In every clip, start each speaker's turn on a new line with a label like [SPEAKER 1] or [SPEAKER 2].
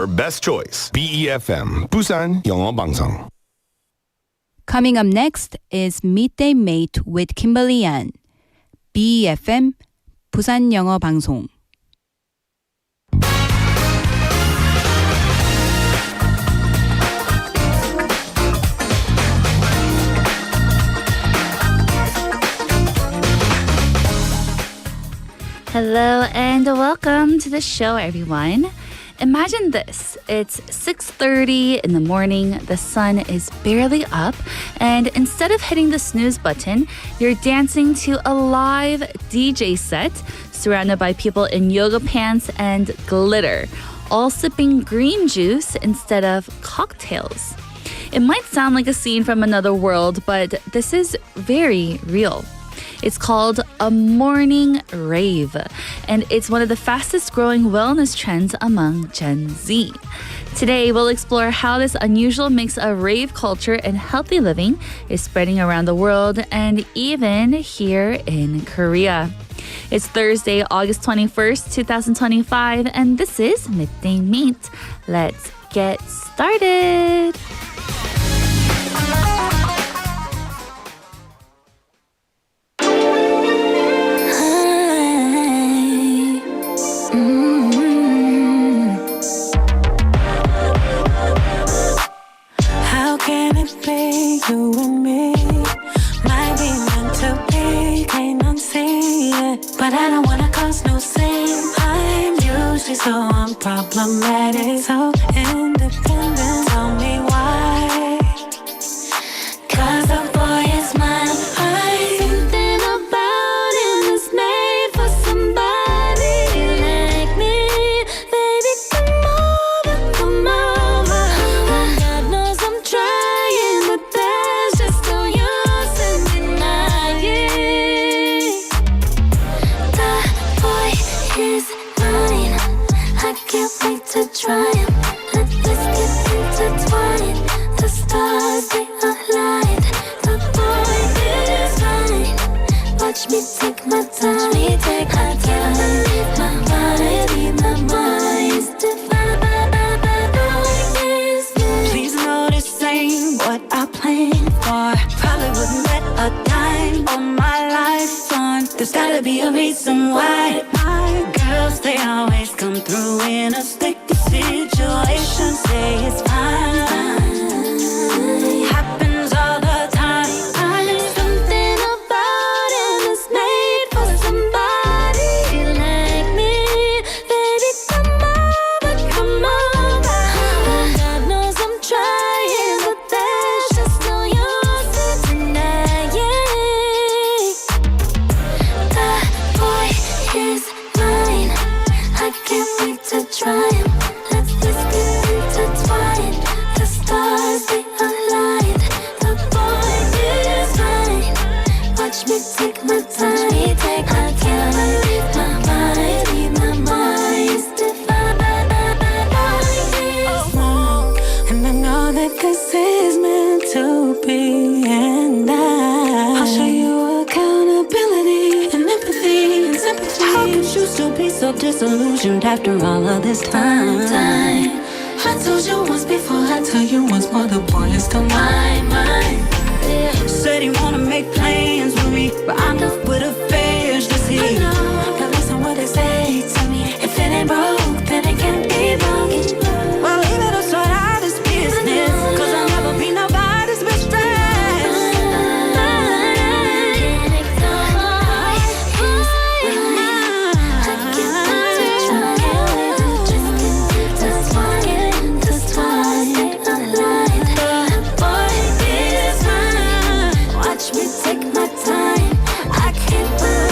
[SPEAKER 1] your best choice. BEFM 부산영어방송.
[SPEAKER 2] Coming up next is Midday Mate with Kimberly Ann. BEFM 부산영어방송.
[SPEAKER 3] Hello and welcome to the show, everyone. Imagine this. It's 6:30 in the morning, the sun is barely up, and instead of hitting the snooze button, you're dancing to a live DJ set surrounded by people in yoga pants and glitter, all sipping green juice instead of cocktails. It might sound like a scene from another world, but this is very real. It's called a morning rave, and it's one of the fastest growing wellness trends among Gen Z. Today, we'll explore how this unusual mix of rave culture and healthy living is spreading around the world and even here in Korea. It's Thursday, August 21st, 2025, and this is Midday Mate. Let's get started.
[SPEAKER 4] You and me might be meant to be, can't unsee it. But I don't wanna cause no scene. I'm usually so unproblematic, so independent. Tell me why? 'Cause the boy is mine. Something about him is made for somebody like me. Baby, come over, come over. God knows I'm trying, but there's just no use in denying. The boy is mine. I can't wait to try him. Let's get intertwined. The stars, they align. The boy is mine. Watch me take my time. I can't believe my mind. My mind's divine. Please know this ain't what I planned for. Probably wouldn't let a dime on my life on. There's gotta be a reason why. My girls, they always come through in a sticky situation. Say it's fine. Happens all the time. Something about him is made for somebody like me. Baby, come over, come over. God knows I'm trying, but there's just no use in denying. The boy is mine. I can't wait to try him. Let's get intertwined. The stars, they align. The boy is mine. Watch me take my time. I can't believe my mind. My mind's divine. And I know that this is meant to be. And I'll show you accountability and empathy and sympathy. How could you still be so disillusioned after all of this time? I told you once before, I tell you once more, the boy is still mine. Said he wanna make plans with me, but I'm up with affairs to see. I know, but listen what they say to me. If it ain't broke, then it can't be broken. Well, leave it up, sort out this business, 'cause I'll never be nobody's mistress. Watch me take my time. I can't believe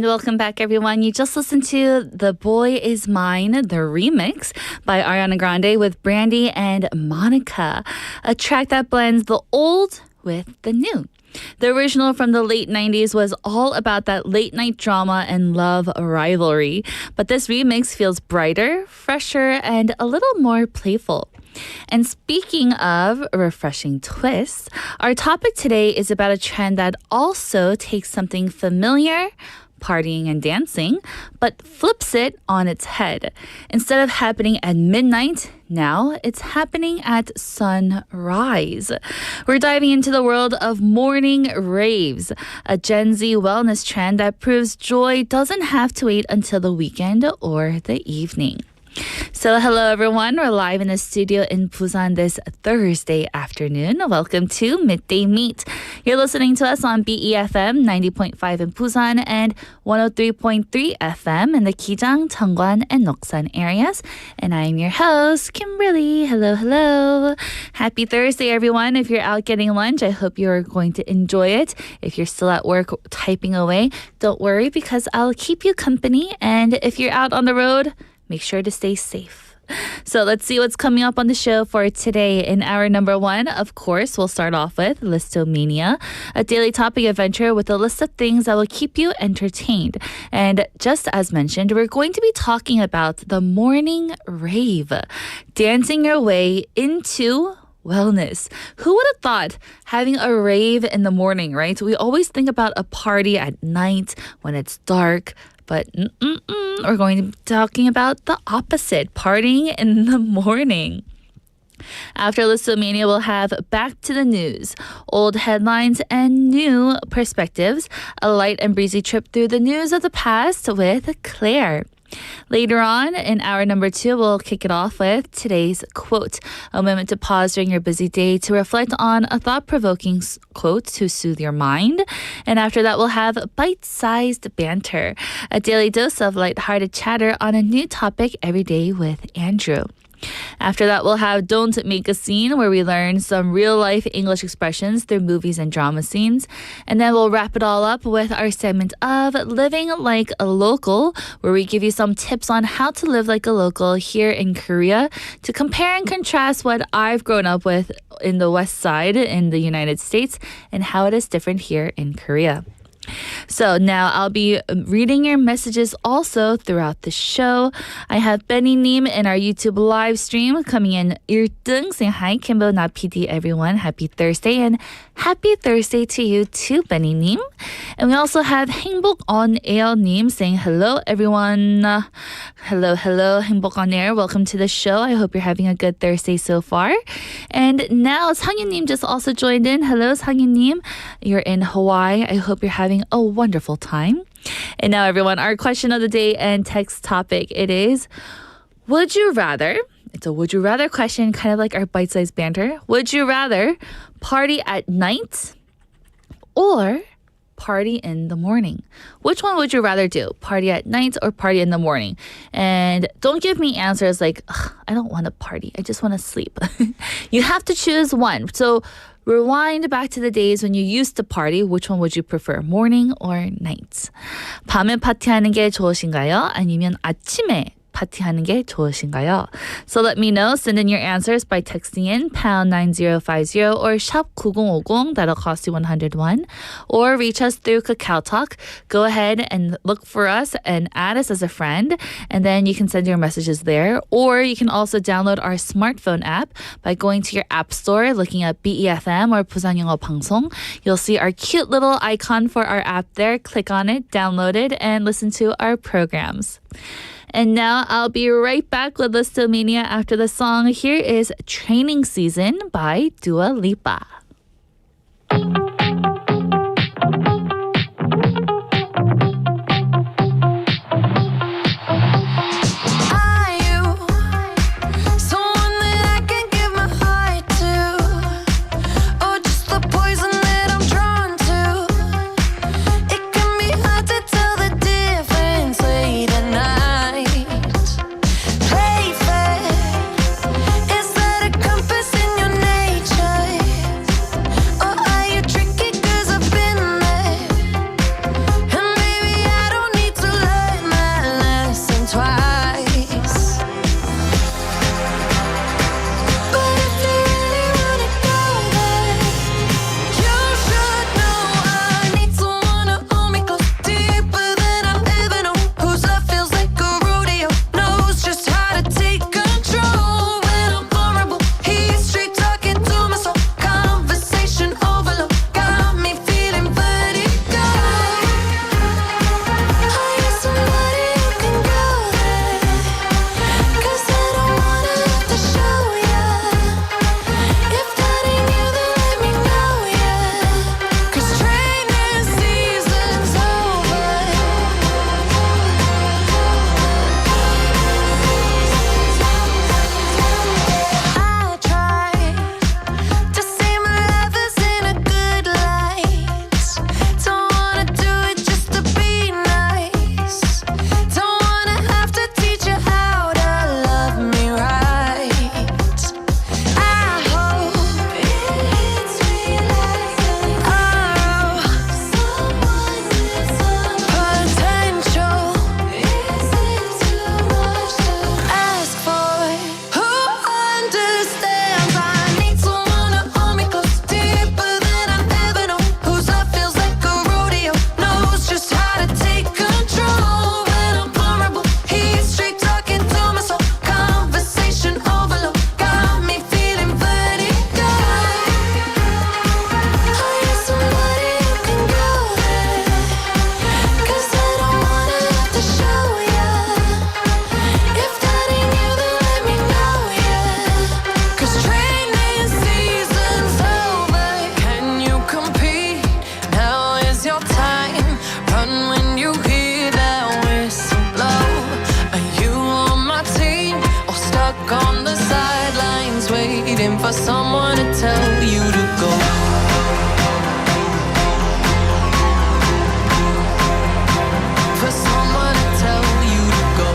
[SPEAKER 3] welcome back, everyone. You just listened to The Boy Is Mine, the remix by Ariana Grande with Brandy and Monica, a track that blends the old with the new. The original from the late 90s was all about that late night drama and love rivalry, but this remix feels brighter, fresher, and a little more playful. And speaking of refreshing twists, our topic today is about a trend that also takes something familiar, partying and dancing, but flips it on its head. Instead of happening at midnight, now it's happening at sunrise. We're diving into the world of morning raves, a Gen Z wellness trend that proves joy doesn't have to wait until the weekend or the evening. So hello everyone, we're live in the studio in Busan this Thursday afternoon. Welcome to Midday Mate. You're listening to us on BEFM 90.5 in Busan and 103.3 FM in the Kijang, Cheongwan, and Noksan areas. And I'm your host, Kimberly. Hello, hello. Happy Thursday everyone. If you're out getting lunch, I hope you're going to enjoy it. If you're still at work typing away, don't worry because I'll keep you company. And if you're out on the road, make sure to stay safe. So let's see what's coming up on the show for today. In hour number one, of course, we'll start off with Listomania, a daily topic adventure with a list of things that will keep you entertained. And just as mentioned, we're going to be talking about the morning rave, dancing your way into wellness. Who would have thought having a rave in the morning, right? We always think about a party at night when it's dark. But we're going to be talking about the opposite, partying in the morning. After Listomania, we'll have Back to the News, old headlines and new perspectives, a light and breezy trip through the news of the past with Claire. Later on, in hour number two, we'll kick it off with today's quote, a moment to pause during your busy day to reflect on a thought-provoking quote to soothe your mind. And after that, we'll have bite-sized banter, a daily dose of lighthearted chatter on a new topic every day with Andrew. After that, we'll have Don't Make a Scene, where we learn some real-life English expressions through movies and drama scenes. And then we'll wrap it all up with our segment of Living Like a Local, where we give you some tips on how to live like a local here in Korea to compare and contrast what I've grown up with in the West Side in the United States and how it is different here in Korea. So now I'll be reading your messages also throughout the show. I have Benny Neem in our YouTube live stream coming in 1등 saying hi, Kimbo, not PD, everyone. Happy Thursday and happy Thursday to you too, Benny Neem. And we also have 행복 on air Neem saying hello, everyone. Hello, hello, 행복 on air. Welcome to the show. I hope you're having a good Thursday so far. And now Sanghyun Neem just also joined in. Hello, Sanghyun Neem. You're in Hawaii. I hope you're having a wonderful time. And now everyone, our question of the day and text topic, it is, would you rather, it's a would you rather question, kind of like our bite-sized banter, would you rather party at night or party in the morning? Which one would you rather do? Party at night or party in the morning? And don't give me answers like, I don't want to party, I just want to sleep. You have to choose one. So rewind back to the days when you used to party. Which one would you prefer, morning or night? 밤에 파티하는 게 좋으신가요? 아니면 아침에 파티하는 게 좋으신가요? So let me know. Send in your answers by texting in pound 9050 or shop 9050. That'll cost you 101. Or reach us through Kakao Talk. Go ahead and look for us and add us as a friend. And then you can send your messages there. Or you can also download our smartphone app by going to your app store, looking at BEFM or 부산영어방송. You'll see our cute little icon for our app there. Click on it, download it, and listen to our programs. And now I'll be right back with Listomania after the song. Here is Training Season by Dua Lipa.
[SPEAKER 4] Is that a compass in your nature? for someone to tell you to go. For someone to tell you to go.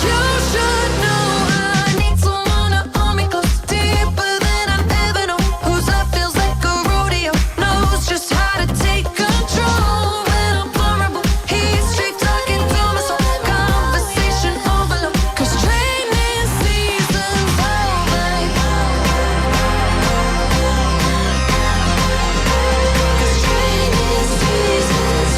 [SPEAKER 4] You should know I need someone to hold me close, deeper than I've ever known. Whose love feels like a rodeo, knows just how to take control. When I'm vulnerable, he's straight talking to my soul. Conversation overload, 'cause training season's over. 'Cause training season's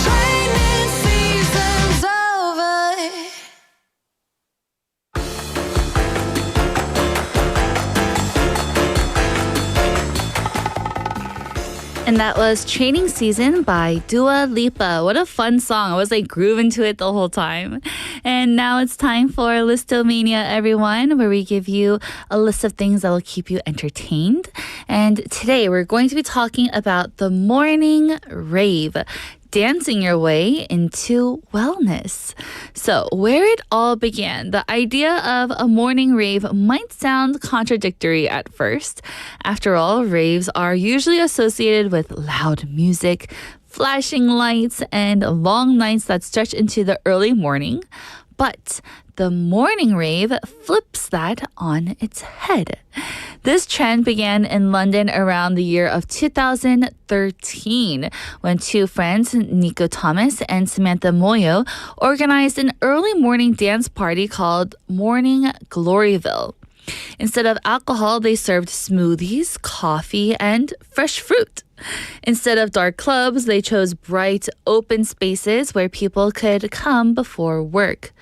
[SPEAKER 4] Training season's over.
[SPEAKER 3] And that was Training Season by Dua Lipa. What a fun song. I was like grooving to it the whole time. And now it's time for Listomania, everyone, where we give you a list of things that will keep you entertained. And today we're going to be talking about the morning rave. Dancing your way into wellness. So, where it all began, the idea of a morning rave might sound contradictory at first. After all, raves are usually associated with loud music, flashing lights, and long nights that stretch into the early morning. But the morning rave flips that on its head. This trend began in London around the year of 2013 when two friends, Nico Thomas and Samantha Moyo, organized an early morning dance party called Morning Gloryville. Instead of alcohol, they served smoothies, coffee, and fresh fruit. Instead of dark clubs, they chose bright, open spaces where people could come before work.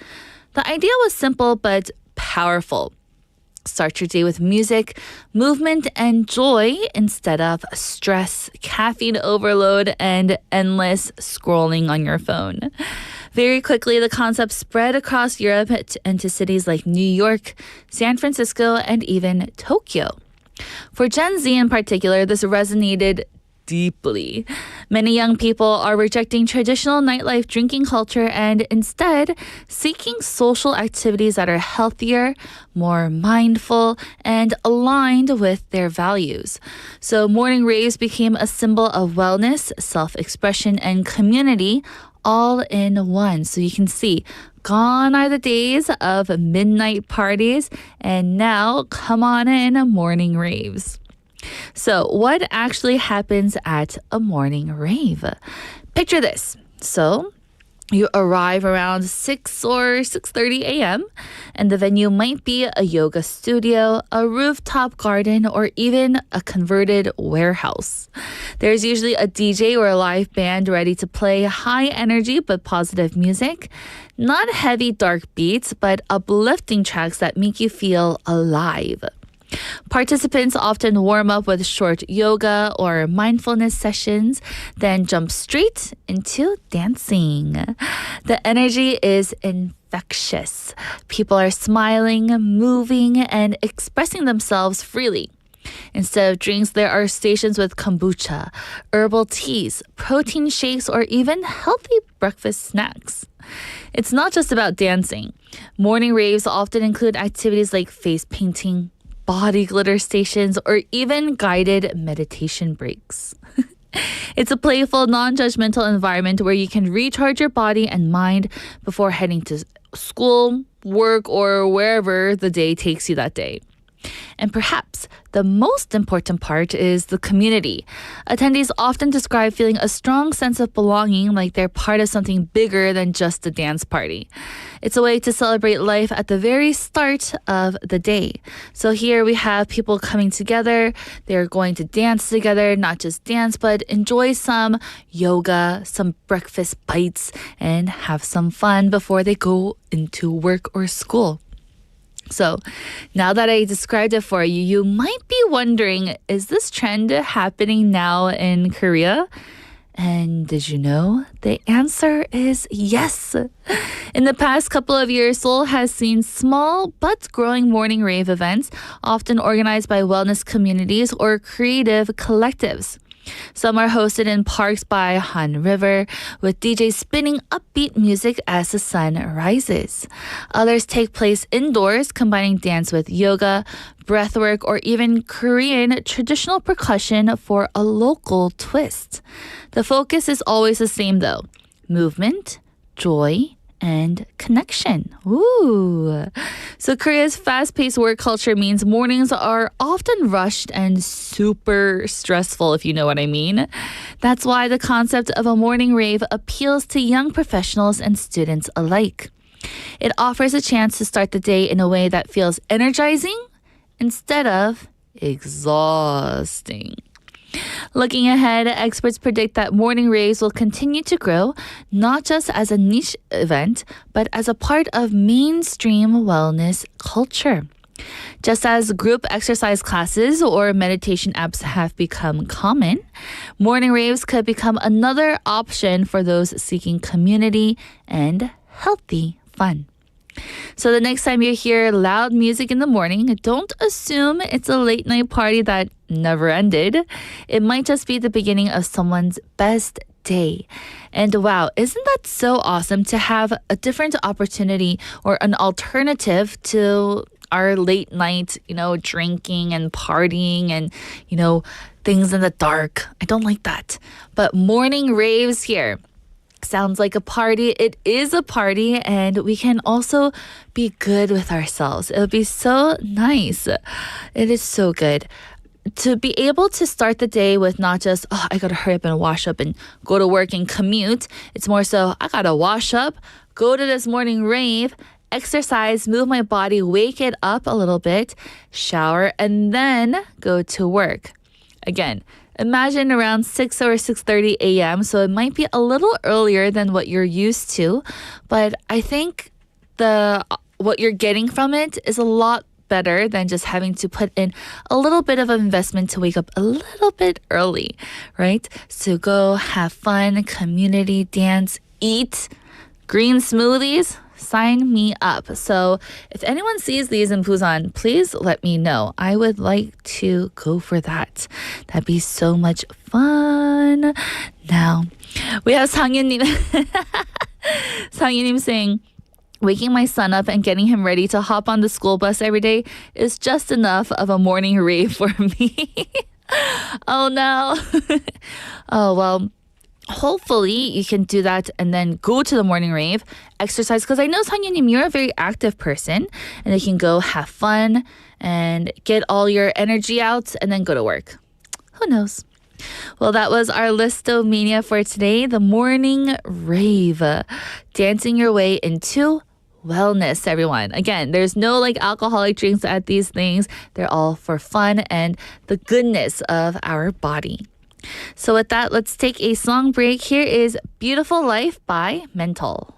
[SPEAKER 3] The idea was simple but powerful. Start your day with music, movement, and joy instead of stress, caffeine overload, and endless scrolling on your phone. Very quickly, the concept spread across Europe and to cities like New York, San Francisco, and even Tokyo. For Gen Z in particular, this resonated deeply. Many young people are rejecting traditional nightlife drinking culture and instead seeking social activities that are healthier, more mindful, and aligned with their values. So morning raves became a symbol of wellness, self-expression, and community all in one. So you can see, gone are the days of midnight parties, and now come on in morning raves. So what actually happens at a morning rave? Picture this. So you arrive around 6 or 6:30 a.m. and the venue might be a yoga studio, a rooftop garden, or even a converted warehouse. There's usually a DJ or a live band ready to play high energy but positive music. Not heavy dark beats, but uplifting tracks that make you feel alive. Participants often warm up with short yoga or mindfulness sessions, then jump straight into dancing. The energy is infectious. People are smiling, moving, and expressing themselves freely. Instead of drinks, there are stations with kombucha, herbal teas, protein shakes, or even healthy breakfast snacks. It's not just about dancing. Morning raves often include activities like face painting, body glitter stations, or even guided meditation breaks. It's a playful, non-judgmental environment where you can recharge your body and mind before heading to school, work, or wherever the day takes you that day. And perhaps the most important part is the community. Attendees often describe feeling a strong sense of belonging, like they're part of something bigger than just a dance party. It's a way to celebrate life at the very start of the day. So here we have people coming together. They're going to dance together, not just dance, but enjoy some yoga, some breakfast bites, and have some fun before they go into work or school. So now that I described it for you, you might be wondering, is this trend happening now in Korea? And did you know? The answer is yes. In the past couple of years, Seoul has seen small but growing morning rave events, often organized by wellness communities or creative collectives. Some are hosted in parks by Han River, with DJs spinning upbeat music as the sun rises. Others take place indoors, combining dance with yoga, breathwork, or even Korean traditional percussion for a local twist. The focus is always the same though: movement, joy, and connection. Ooh. So Korea's fast-paced work culture means mornings are often rushed and super stressful, if you know what I mean. That's why the concept of a morning rave appeals to young professionals and students alike. It offers a chance to start the day in a way that feels energizing instead of exhausting. Looking ahead, experts predict that morning raves will continue to grow, not just as a niche event, but as a part of mainstream wellness culture. Just as group exercise classes or meditation apps have become common, morning raves could become another option for those seeking community and healthy fun. So the next time you hear loud music in the morning, don't assume it's a late night party that never ended. It might just be the beginning of someone's best day. And wow, isn't that so awesome to have a different opportunity or an alternative to our late night, drinking and partying and, things in the dark. I don't like that. But morning raves here. Sounds like a party. It is a party, and we can also be good with ourselves. It would be so nice. It is so good to be able to start the day with not just, I gotta hurry up and wash up and go to work and commute. It's more so, I gotta wash up, go to this morning rave, exercise, move my body, wake it up a little bit, shower, and then go to work. Again, imagine around 6 or 6:30 a.m. So it might be a little earlier than what you're used to, but I think what you're getting from it is a lot better than just having to put in a little bit of an investment to wake up a little bit early, right? So go have fun, community dance, eat green smoothies. Sign me up. So if anyone sees these in Busan, please let me know. I would like to go for that. That'd be so much fun. Now, we have 상윤님. 상윤님 saying, waking my son up and getting him ready to hop on the school bus every day is just enough of a morning rave for me. Oh no. Oh, well, hopefully you can do that and then go to the morning rave, exercise. Because I know, 상윤님, you're a very active person, and you can go have fun and get all your energy out and then go to work. Who knows? Well, that was our Listomania for today, the morning rave. Dancing your way into wellness, everyone. Again, there's no alcoholic drinks at these things. They're all for fun and the goodness of our body. So with that, let's take a song break. Here is Beautiful Life by Mental.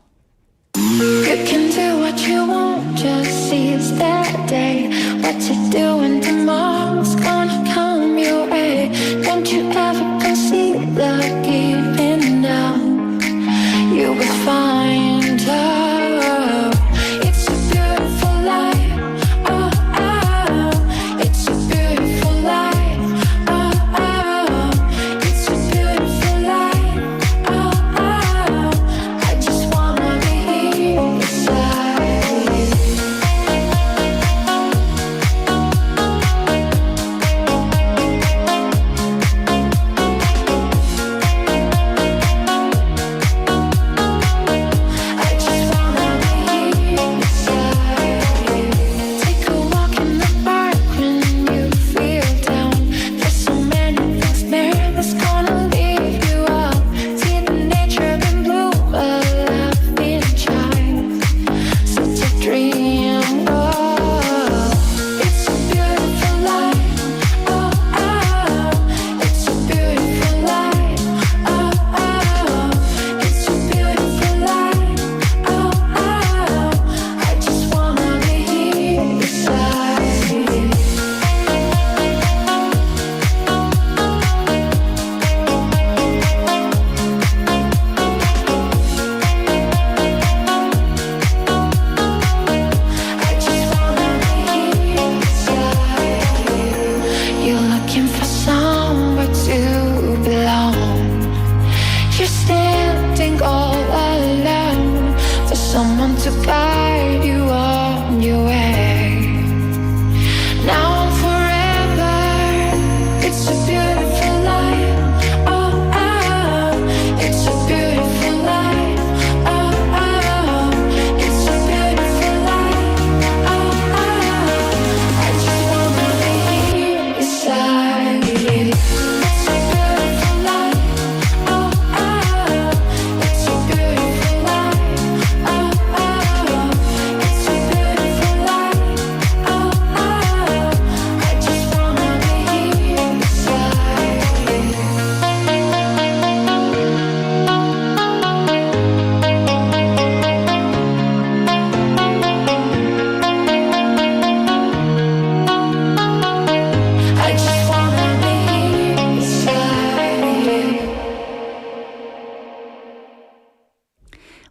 [SPEAKER 4] You can do what you want, just seize that day. What you doing tomorrow's gonna come your way. Don't you ever concede the giving down. You will find love. It's a beautiful life. Oh, oh. It's a beautiful life. Oh, oh. It's a beautiful life. Oh, oh. I just wanna be beside you.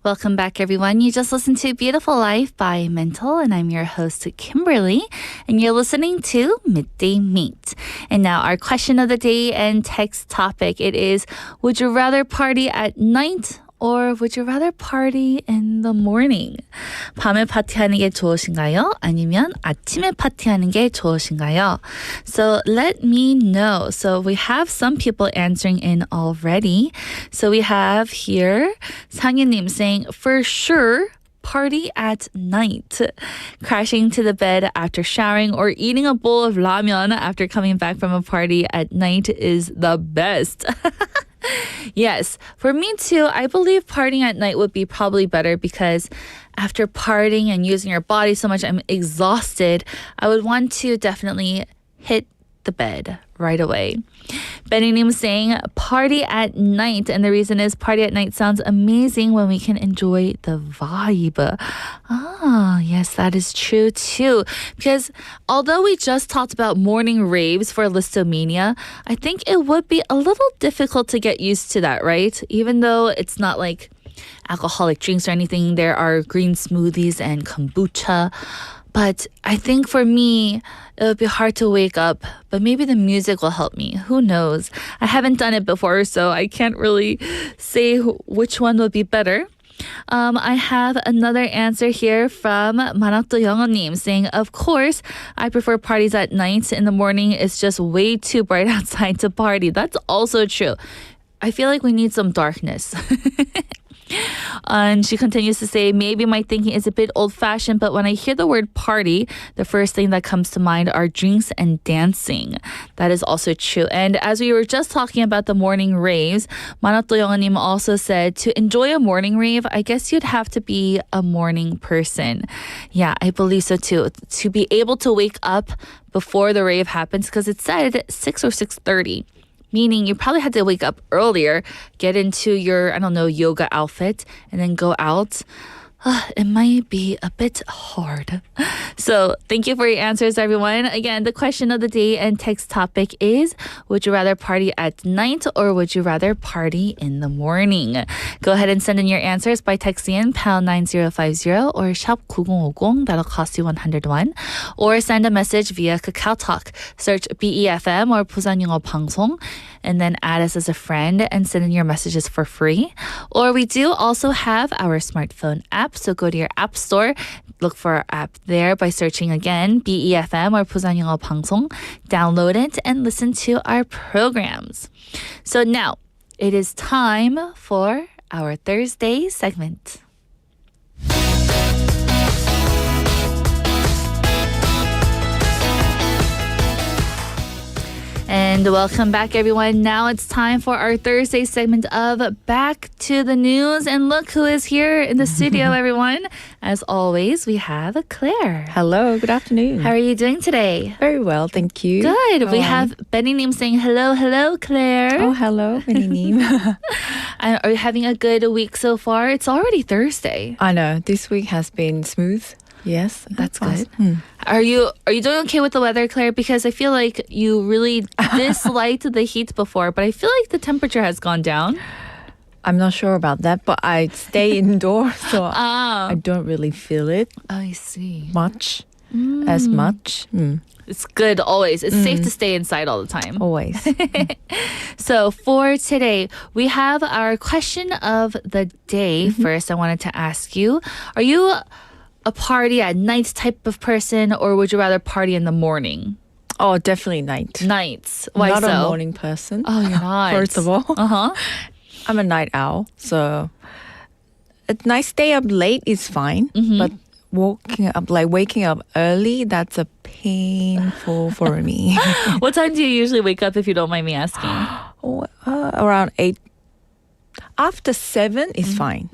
[SPEAKER 3] Welcome back, everyone. You just listened to Beautiful Life by Mental, and I'm your host, Kimberly, and you're listening to Midday Mate. And now our question of the day and text topic, it is, would you rather party at night or would you rather party in the morning? 밤에 파티하는 게 좋으신가요? 아니면 아침에 파티하는 게 좋으신가요? So let me know. So we have some people answering in already. So we have here 상희님 saying, for sure, party at night. Crashing to the bed after showering or eating a bowl of ramen after coming back from a party at night is the best. Yes, for me too, I believe partying at night would be probably better because after partying and using your body so much, I'm exhausted. I would want to definitely hit the bed right away. Benny님 saying party at night, and the reason is party at night sounds amazing when we can enjoy the vibe. Ah, yes, that is true too. Because although we just talked about morning raves for Listomania, I think it would be a little difficult to get used to that, right? Even though it's not like alcoholic drinks or anything, there are green smoothies and kombucha. But I think for me, it would be hard to wake up, but maybe the music will help me. Who knows? I haven't done it before, so I can't really say which one would be better. I have another answer here from 만학도 영어님 saying, of course, I prefer parties at night. In the morning, it's just way too bright outside to party. That's also true. I feel like we need some darkness. And she continues to say, maybe my thinking is a bit old-fashioned, but when I hear the word party, the first thing that comes to mind are drinks and dancing. That is also true. And as we were just talking about the morning raves, 만학도 영어님 also said, to enjoy a morning rave, I guess you'd have to be a morning person. Yeah, I believe so too. To be able to wake up before the rave happens, because it said 6 or 6:30. Meaning you probably had to wake up earlier, get into your, yoga outfit, and then go out. It might be a bit hard. So thank you for your answers, everyone. Again, the question of the day and text topic is, would you rather party at night or would you rather party in the morning? Go ahead and send in your answers by texting in pound 9050 or shop 9050. That'll cost you 101. Or send a message via KakaoTalk. Search BEFM or 부산영어방송 and then add us as a friend and send in your messages for free. Or we do also have our smartphone app. So go to your app store, look for our app there by searching again, BEFM or 부산영어방송. Download it and listen to our programs. So now it is time for our Thursday segment. And welcome back, everyone. Now it's time for our Thursday segment of Back to the News. And look who is here in the studio, everyone. As always, we have Claire.
[SPEAKER 5] Hello, good afternoon.
[SPEAKER 3] How are you doing today?
[SPEAKER 5] Very well, thank you.
[SPEAKER 3] Good. We have Benny Neem saying hello, Claire.
[SPEAKER 5] Oh, hello, Benny Neem.
[SPEAKER 3] Are you having a good week so far? It's already Thursday.
[SPEAKER 5] I know, this week has been smooth. Yes,
[SPEAKER 3] that's good. Are you doing okay with the weather, Claire? Because I feel like you really disliked the heat before, but I feel like the temperature has gone down.
[SPEAKER 5] I'm not sure about that, but I stay indoors, so I don't really feel it.
[SPEAKER 3] I see.
[SPEAKER 5] Much. As much.
[SPEAKER 3] It's good always. It's safe to stay inside all the time.
[SPEAKER 5] Always.
[SPEAKER 3] So for today, we have our question of the day. First, I wanted to ask you, are you a party at night type of person, or would you rather party in the morning?
[SPEAKER 5] Oh, definitely night.
[SPEAKER 3] Nights. Why
[SPEAKER 5] I'm not
[SPEAKER 3] so?
[SPEAKER 5] a morning person.
[SPEAKER 3] Oh, you're not.
[SPEAKER 5] First of all.
[SPEAKER 3] Uh-huh.
[SPEAKER 5] I'm a night owl, so a nice stay up late is fine, but waking up early, that's a painful for me.
[SPEAKER 3] What time do you usually wake up, if you don't mind me asking?
[SPEAKER 5] Around 8. After 7 is fine,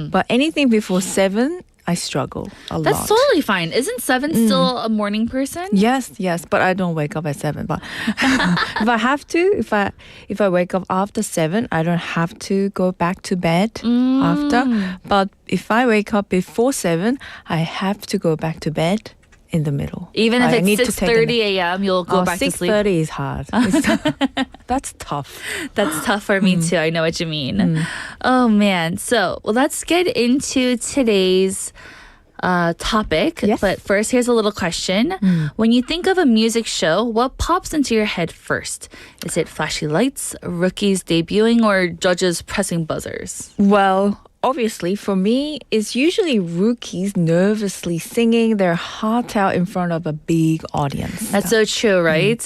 [SPEAKER 5] but anything before 7, I struggle a lot.
[SPEAKER 3] That's totally fine. Isn't 7 still a morning person?
[SPEAKER 5] Yes, but I don't wake up at 7. But if I have to, if I wake up after 7, I don't have to go back to bed after. But if I wake up before 7, I have to go back to bed. in the middle.
[SPEAKER 3] Even if
[SPEAKER 5] I need
[SPEAKER 3] it's
[SPEAKER 5] to take a
[SPEAKER 3] 6:30 a.m., you'll go back to sleep.
[SPEAKER 5] 6:30 is hard. That's tough.
[SPEAKER 3] That's tough for me too. I know what you mean. Oh man. So, well, let's get into today's topic.
[SPEAKER 5] Yes.
[SPEAKER 3] But first, here's a little question. When you think of a music show, what pops into your head first? Is it flashy lights, rookies debuting, or judges pressing buzzers?
[SPEAKER 5] Well, obviously, for me, it's usually rookies nervously singing their heart out in front of a big audience.
[SPEAKER 3] That's so true, right?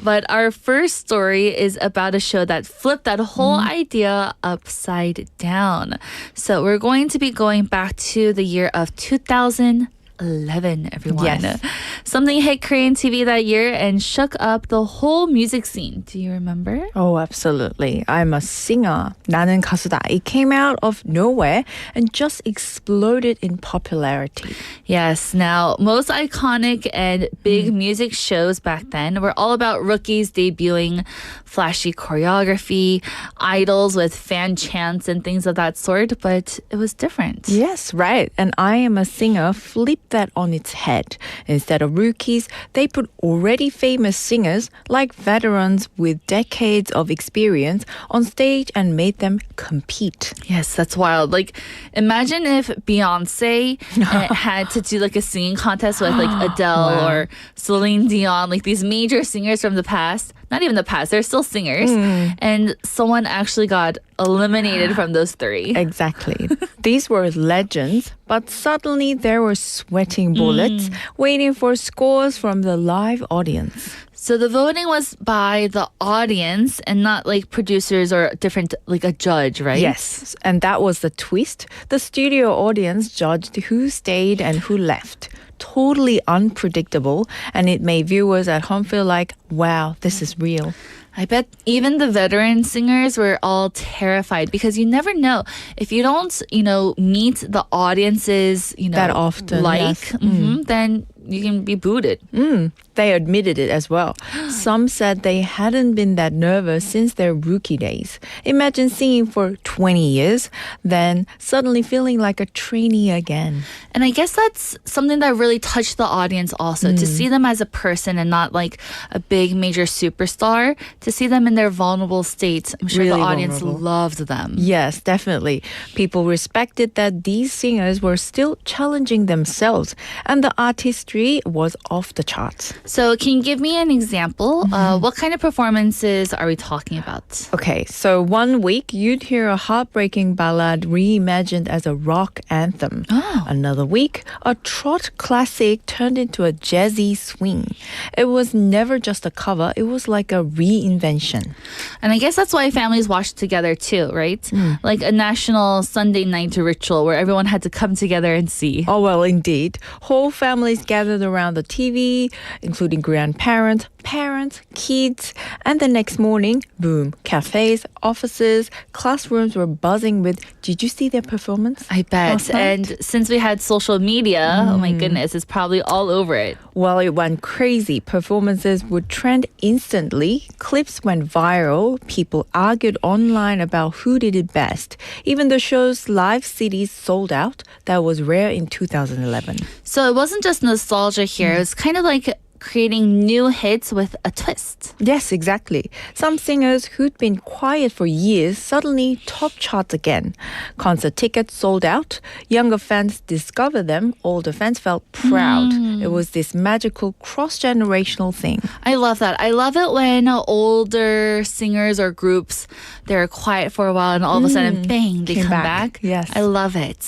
[SPEAKER 3] But our first story is about a show that flipped that whole idea upside down. So we're going to be going back to the year of 2011, everyone.
[SPEAKER 5] Yes.
[SPEAKER 3] Something hit Korean TV that year and shook up the whole music scene. Do you remember?
[SPEAKER 5] Oh, absolutely. I'm a singer. 나는 가수다. It came out of nowhere and just exploded in popularity.
[SPEAKER 3] Yes. Now, most iconic and big music shows back then were all about rookies debuting, flashy choreography, idols with fan chants and things of that sort, but it was different.
[SPEAKER 5] Yes, right. And I Am a Singer flipped that on its head. Instead of rookies, they put already famous singers, like veterans with decades of experience, on stage and made them compete.
[SPEAKER 3] Yes, that's wild. Like, imagine if Beyonce had to do like a singing contest with like Adele or Celine Dion, like these major singers from the past. Not even the past, they're still singers. And someone actually got eliminated from those three.
[SPEAKER 5] Exactly. These were legends, but suddenly there were sweating bullets waiting for scores from the live audience.
[SPEAKER 3] So the voting was by the audience and not like producers or different, like a judge, right?
[SPEAKER 5] Yes, and that was the twist. The studio audience judged who stayed and who left. Totally unpredictable, and it made viewers at home feel like, wow, this is real.
[SPEAKER 3] I bet even the veteran singers were all terrified because you never know. If you don't, meet the audience's,
[SPEAKER 5] That often, yes.
[SPEAKER 3] then you can be booted.
[SPEAKER 5] They admitted it as well. Some said they hadn't been that nervous since their rookie days. Imagine singing for 20 years, then suddenly feeling like a trainee again.
[SPEAKER 3] And I guess that's something that really touched the audience also, to see them as a person and not like a big major superstar, to see them in their vulnerable state. I'm sure
[SPEAKER 5] Really
[SPEAKER 3] the audience
[SPEAKER 5] vulnerable.
[SPEAKER 3] loved them.
[SPEAKER 5] Yes, definitely. People respected that these singers were still challenging themselves, and the artistry was off the charts.
[SPEAKER 3] So can you give me an example? What kind of performances are we talking about?
[SPEAKER 5] Okay, so one week you'd hear a heartbreaking ballad reimagined as a rock anthem. Another week, a trot classic turned into a jazzy swing. It was never just a cover, it was like a reinvention.
[SPEAKER 3] And I guess that's why families watched together too, right? Like a national Sunday night ritual where everyone had to come together and see.
[SPEAKER 5] Oh, well, indeed. Whole families gathered around the TV, including grandparents, parents, kids, and the next morning, boom, cafes, offices, classrooms were buzzing with, did you see their performance?
[SPEAKER 3] I bet.
[SPEAKER 5] last night?
[SPEAKER 3] And since we had social media, oh my goodness, it's probably all over it.
[SPEAKER 5] Well, it went crazy. Performances would trend instantly. Clips went viral. People argued online about who did it best. Even the show's live CDs sold out. That was rare in 2011.
[SPEAKER 3] So it wasn't just nostalgia here. It was kind of like creating new hits with a twist.
[SPEAKER 5] Yes, exactly. Some singers who'd been quiet for years suddenly top charts again. Concert tickets sold out. Younger fans discovered them. Older fans felt proud. It was this magical cross-generational thing.
[SPEAKER 3] I love that. I love it when older singers or groups, they're quiet for a while and all of a sudden, bang, they
[SPEAKER 5] Came
[SPEAKER 3] come
[SPEAKER 5] back.
[SPEAKER 3] back.
[SPEAKER 5] Yes.
[SPEAKER 3] I love it.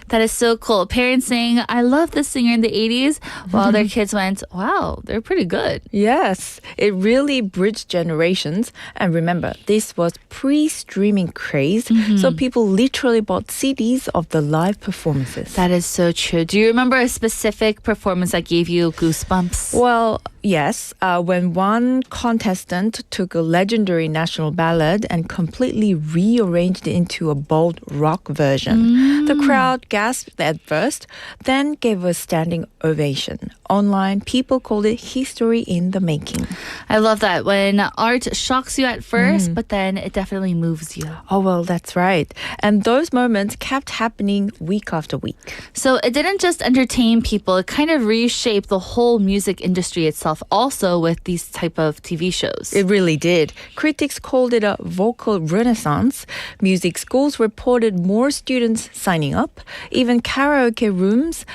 [SPEAKER 3] That is so cool. Parents saying, I love this singer in the 80s, while their kids went, wow, they're pretty good.
[SPEAKER 5] Yes, it really bridged generations. And remember, this was pre-streaming craze, so people literally bought CDs of the live performances.
[SPEAKER 3] That is so true. Do you remember a specific performance that gave you goosebumps?
[SPEAKER 5] Well, Yes, when one contestant took a legendary national ballad and completely rearranged it into a bold rock version. The crowd gasped at first, then gave a standing ovation. Online, people called it history in the making.
[SPEAKER 3] I love that when art shocks you at first, but then it definitely moves you.
[SPEAKER 5] Oh, well, that's right. And those moments kept happening week after week.
[SPEAKER 3] So it didn't just entertain people, it kind of reshaped the whole music industry itself also with these type of TV shows.
[SPEAKER 5] It really did. Critics called it a vocal renaissance. Music schools reported more students signing up. Even karaoke rooms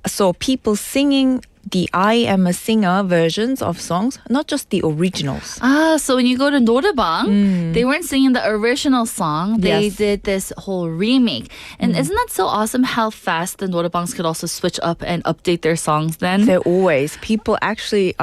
[SPEAKER 5] saw people singing the I Am a Singer versions of songs, not just the originals.
[SPEAKER 3] So when you go to 노래방, they weren't singing the original song. They
[SPEAKER 5] Yes.
[SPEAKER 3] did this whole remake. And isn't that so awesome how fast the 노래방s could also switch up and update their songs then?
[SPEAKER 5] They're always. People actually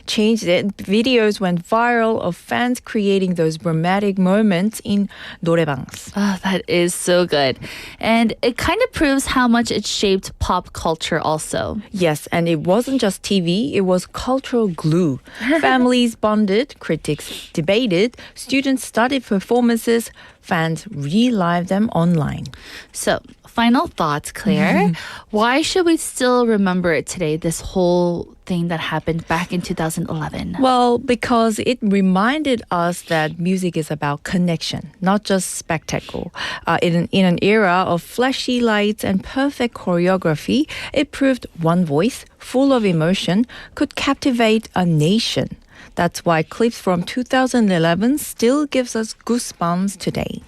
[SPEAKER 5] changed it. Videos went viral of fans creating those dramatic moments in 노래방s.
[SPEAKER 3] Oh, that is so good. And it kind of proves how much it shaped pop culture also.
[SPEAKER 5] Yes, and it wasn't just TV, it was cultural glue. Families bonded, critics debated, students studied performances, fans relived them online.
[SPEAKER 3] So, final thoughts, Claire. Why should we still remember it today, this whole thing that happened back in 2011?
[SPEAKER 5] Well, because it reminded us that music is about connection, not just spectacle. In an era of flashy lights and perfect choreography, it proved one voice, full of emotion, could captivate a nation. That's why clips from 2011 still gives us goosebumps today.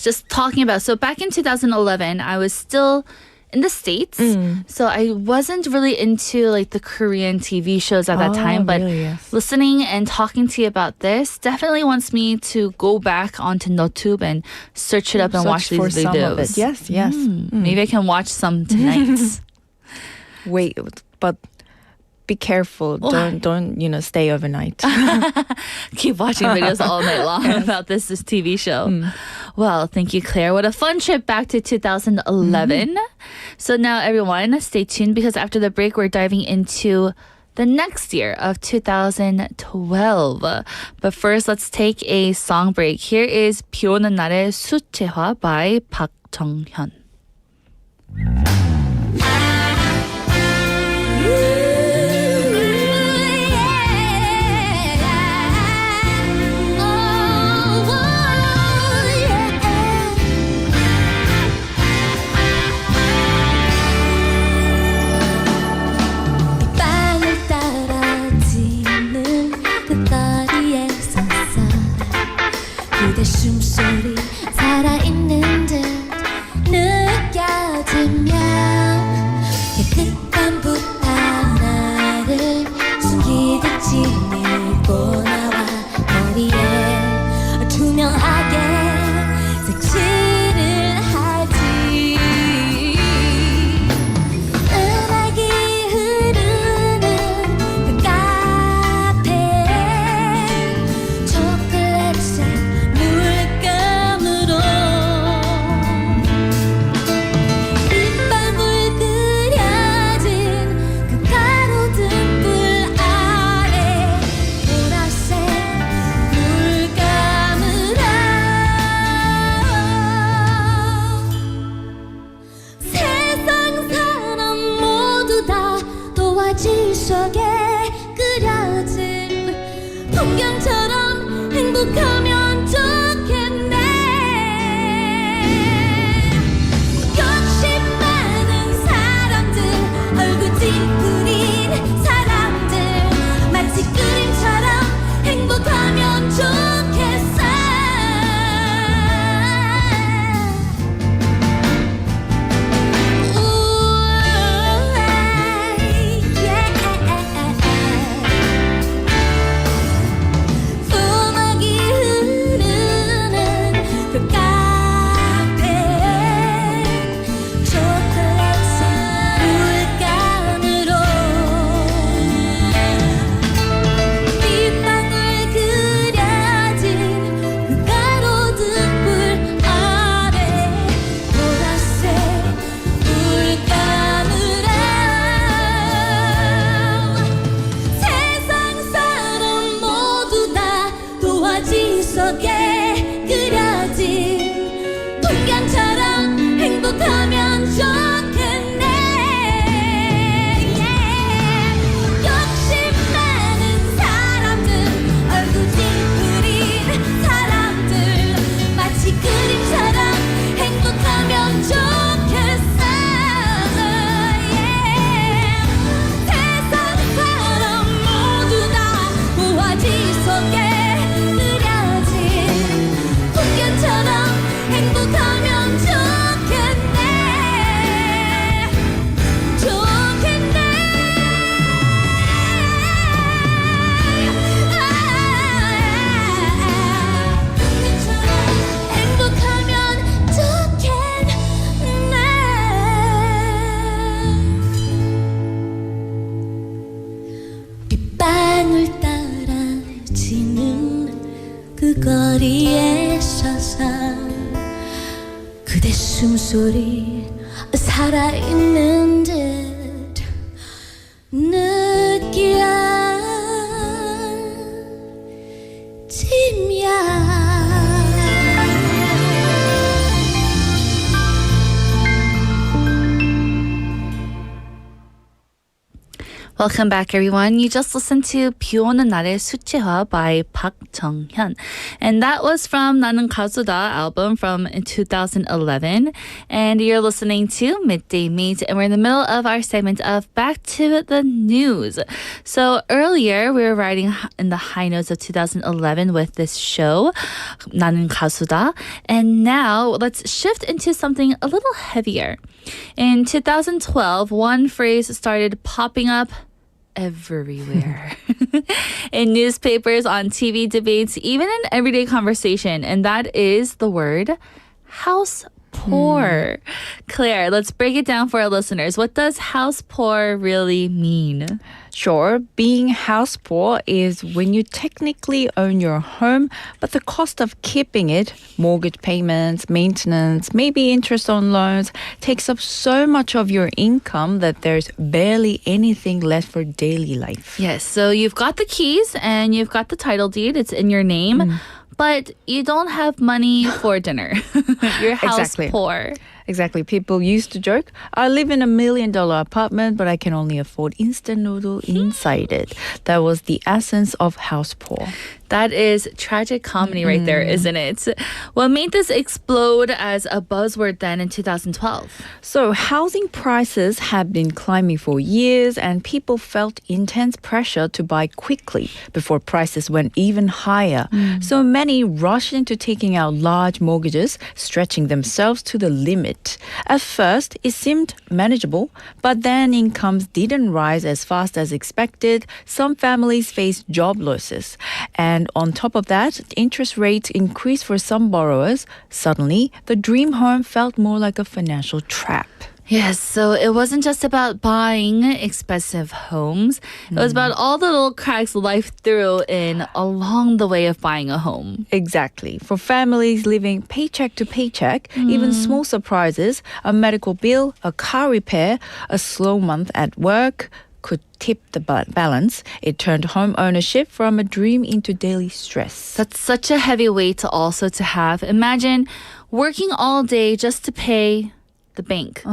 [SPEAKER 3] Just talking about, so back in 2011, I was still in the States. So I wasn't really into like the Korean TV shows at that time, but
[SPEAKER 5] really? Yes.
[SPEAKER 3] listening and talking to you about this definitely wants me to go back onto YouTube and search it up and watch
[SPEAKER 5] Search
[SPEAKER 3] these
[SPEAKER 5] for some of
[SPEAKER 3] videos.
[SPEAKER 5] it. Yes, yes.
[SPEAKER 3] Maybe I can watch some tonight.
[SPEAKER 5] Wait, but be careful. Don't stay overnight.
[SPEAKER 3] Keep watching videos all night long about this TV show. Well, thank you, Claire. What a fun trip back to 2011. So now, everyone, stay tuned because after the break, we're diving into the next year of 2012. But first, let's take a song break. Here is 비 오는 날의 수채화 by 박정현.
[SPEAKER 4] 그대 숨소리 살아있는 듯 느껴지면 깨끗한 붓하나를 숨기듯 지니고 나와 머리에 투명하게 색칠을 하지 음악이 흐르는 그 카페에 초콜릿색 물감으로 빗방울 그려진 그 가로등 불 아래 보라색 물감으로 세상 사람 모두 다 도화지 속에 그려진 풍경처럼 행복하면 좋겠네 욕심 많은 사람들 얼굴 찌푸린 사람들 마치 그림처럼 행복하면 좋겠어 음악이 내 숨소리 살아있는 듯
[SPEAKER 3] Welcome back, everyone. You just listened to 비 오는 날의 수채화 by Park Jung-hyun. And that was from 나는 가수다 album from 2011. And you're listening to Midday Mate. And we're in the middle of our segment of Back to the News. So earlier, we were riding in the high notes of 2011 with this show, 나는 가수다. And now, let's shift into something a little heavier. In 2012, one phrase started popping up everywhere. In newspapers, on TV debates, even in everyday conversation. And that is the word house poor. Claire, let's break it down for our listeners. What does house poor really mean?
[SPEAKER 5] Sure, being house poor is when you technically own your home, but the cost of keeping it, mortgage payments, maintenance, maybe interest on loans, takes up so much of your income that there's barely anything left for daily life.
[SPEAKER 3] Yes, so you've got the keys and you've got the title deed. It's in your name. But you don't have money for dinner. You're house
[SPEAKER 5] Exactly.
[SPEAKER 3] poor.
[SPEAKER 5] Exactly. People used to joke, I live in $1 million apartment, but I can only afford instant noodle inside it. That was the essence of house poor.
[SPEAKER 3] That is tragic comedy right there, isn't it? What made this explode as a buzzword then in 2012?
[SPEAKER 5] So housing prices have been climbing for years and people felt intense pressure to buy quickly before prices went even higher. So many rushed into taking out large mortgages, stretching themselves to the limit. At first, it seemed manageable, but then incomes didn't rise as fast as expected. Some families faced job losses. And on top of that, interest rates increased for some borrowers. Suddenly, the dream home felt more like a financial trap.
[SPEAKER 3] Yes, so it wasn't just about buying expensive homes. It was about all the little cracks life threw in along the way of buying a home.
[SPEAKER 5] Exactly. For families living paycheck to paycheck, even small surprises, a medical bill, a car repair, a slow month at work, could tip the balance. It turned home ownership from a dream into daily stress.
[SPEAKER 3] That's such a heavy weight to also to have. Imagine working all day just to pay the bank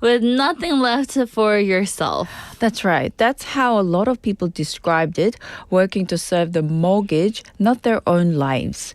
[SPEAKER 3] with nothing left for yourself.
[SPEAKER 5] That's right. That's how a lot of people described it, working to serve the mortgage, not their own lives.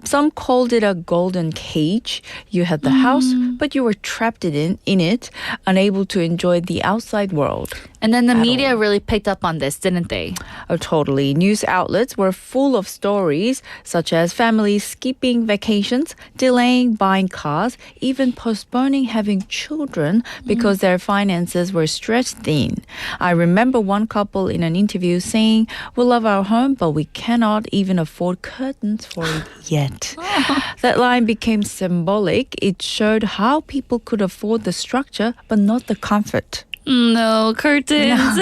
[SPEAKER 5] Some called it a golden cage. You had the house, but you were trapped in it, unable to enjoy the outside world.
[SPEAKER 3] And then the media really picked up on this, didn't they?
[SPEAKER 5] Oh, totally. News outlets were full of stories such as families skipping vacations, delaying buying cars, even postponing having children because their finances were stretched thin. I remember one couple in an interview saying, "We love our home, but we cannot even afford curtains for it yet." That line became symbolic. It showed how people could afford the structure, but not the comfort.
[SPEAKER 3] No, curtains.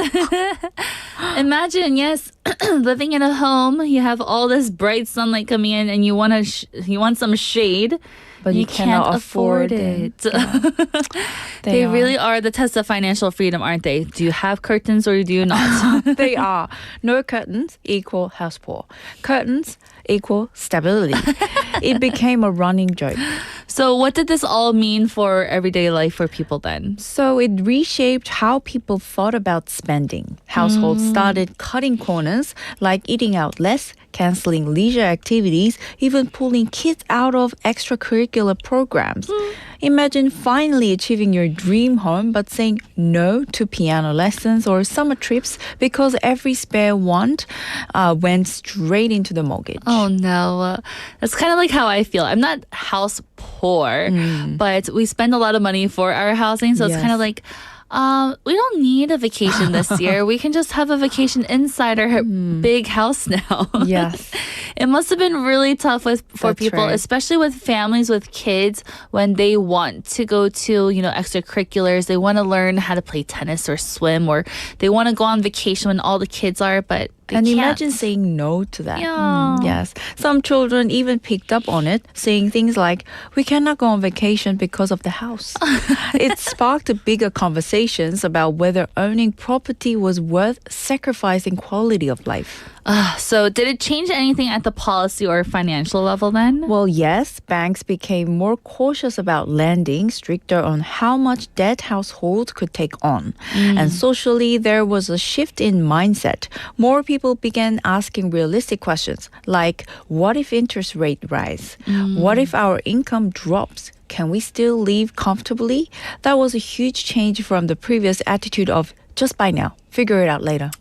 [SPEAKER 3] Imagine, yes, living in a home, you have all this bright sunlight coming in and you want you want some shade,
[SPEAKER 5] But you
[SPEAKER 3] can't
[SPEAKER 5] cannot
[SPEAKER 3] afford
[SPEAKER 5] afford
[SPEAKER 3] it. They really are the test of financial freedom, aren't they? Do you have curtains or do you not?
[SPEAKER 5] They are. No curtains equal house poor. Curtains equal stability. It became a running joke.
[SPEAKER 3] So what did this all mean for everyday life for people then?
[SPEAKER 5] So it reshaped how people thought about spending. Households started cutting corners, like eating out less, canceling leisure activities, even pulling kids out of extracurricular programs. Imagine finally achieving your dream home but saying no to piano lessons or summer trips because every spare want went straight into the mortgage.
[SPEAKER 3] Oh no. That's kind of like how I feel. I'm not house poor, but we spend a lot of money for our housing. So it's
[SPEAKER 5] Yes.
[SPEAKER 3] kind of like, we don't need a vacation this year. We can just have a vacation inside our big house now.
[SPEAKER 5] Yes.
[SPEAKER 3] It must have been really tough for
[SPEAKER 5] That's
[SPEAKER 3] people,
[SPEAKER 5] right.
[SPEAKER 3] especially with families with kids when they want to go to, extracurriculars. They want to learn how to play tennis or swim, or they want to go on vacation when all the kids are, but
[SPEAKER 5] And
[SPEAKER 3] can't.
[SPEAKER 5] imagine saying no to that.
[SPEAKER 3] Yeah.
[SPEAKER 5] Yes. Some children even picked up on it, saying things like, we cannot go on vacation because of the house. It sparked bigger conversations about whether owning property was worth sacrificing quality of life.
[SPEAKER 3] So did it change anything at the policy or financial level then?
[SPEAKER 5] Well, yes, banks became more cautious about lending, stricter on how much debt households could take on. And socially, there was a shift in mindset. More people began asking realistic questions like, what if interest rate rise? What if our income drops? Can we still live comfortably? That was a huge change from the previous attitude of just buy now, figure it out later.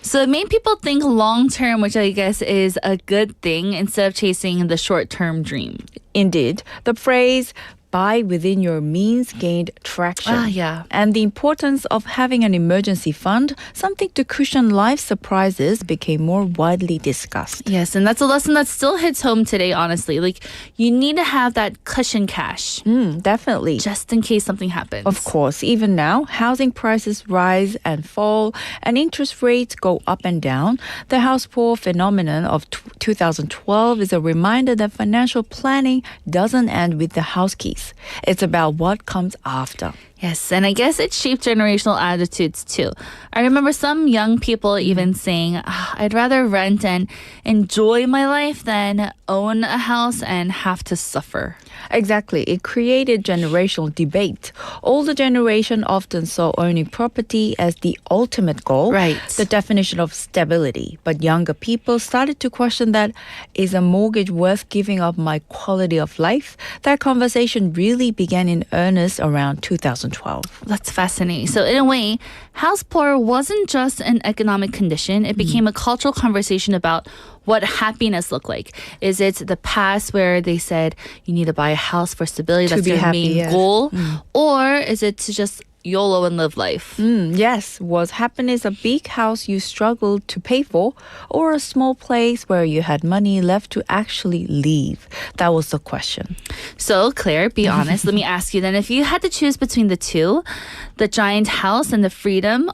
[SPEAKER 3] So it made people think long term, which I guess is a good thing, instead of chasing the short term dream.
[SPEAKER 5] Indeed, the phrase buy within your means gained traction.
[SPEAKER 3] Yeah.
[SPEAKER 5] And the importance of having an emergency fund, something to cushion life surprises, became more widely discussed.
[SPEAKER 3] Yes, and that's a lesson that still hits home today, honestly. Like, you need to have that cushion cash
[SPEAKER 5] Definitely.
[SPEAKER 3] just in case something happens.
[SPEAKER 5] Of course, even now, housing prices rise and fall, and interest rates go up and down. The house poor phenomenon of 2012 is a reminder that financial planning doesn't end with the house keys. It's about what comes after.
[SPEAKER 3] Yes, and I guess it shaped generational attitudes too. I remember some young people even saying, I'd rather rent and enjoy my life than own a house and have to suffer.
[SPEAKER 5] Exactly. It created generational debate. Older generation often saw owning property as the ultimate goal,
[SPEAKER 3] Right.
[SPEAKER 5] the definition of stability. But younger people started to question that, is a mortgage worth giving up my quality of life? That conversation really began in earnest around 2012.
[SPEAKER 3] That's fascinating. So in a way, house poor wasn't just an economic condition. It became a cultural conversation about what happiness looked like. Is it the past where they said you need to buy a house for stability, that's
[SPEAKER 5] be
[SPEAKER 3] your
[SPEAKER 5] happy,
[SPEAKER 3] main
[SPEAKER 5] yes.
[SPEAKER 3] goal? Or is it to just YOLO and live life?
[SPEAKER 5] Yes. Was happiness a big house you struggled to pay for, or a small place where you had money left to actually leave? That was the question.
[SPEAKER 3] So, Claire, be honest. Let me ask you then, if you had to choose between the two, the giant house and the freedom,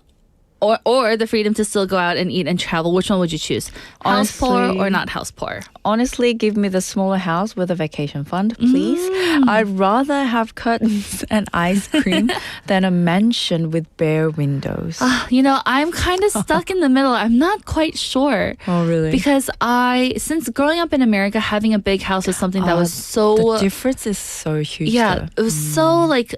[SPEAKER 3] or the freedom to still go out and eat and travel, which one would you choose? House poor
[SPEAKER 5] Honestly-
[SPEAKER 3] or not house poor?
[SPEAKER 5] Honestly, give me the smaller house with a vacation fund, please. I'd rather have curtains and ice cream than a mansion with bare windows.
[SPEAKER 3] You know, I'm kind of stuck in the middle. I'm not quite sure.
[SPEAKER 5] Oh, really?
[SPEAKER 3] Because since growing up in America, having a big house was something that was so...
[SPEAKER 5] The difference is so huge.
[SPEAKER 3] Yeah,
[SPEAKER 5] though.
[SPEAKER 3] it was so like,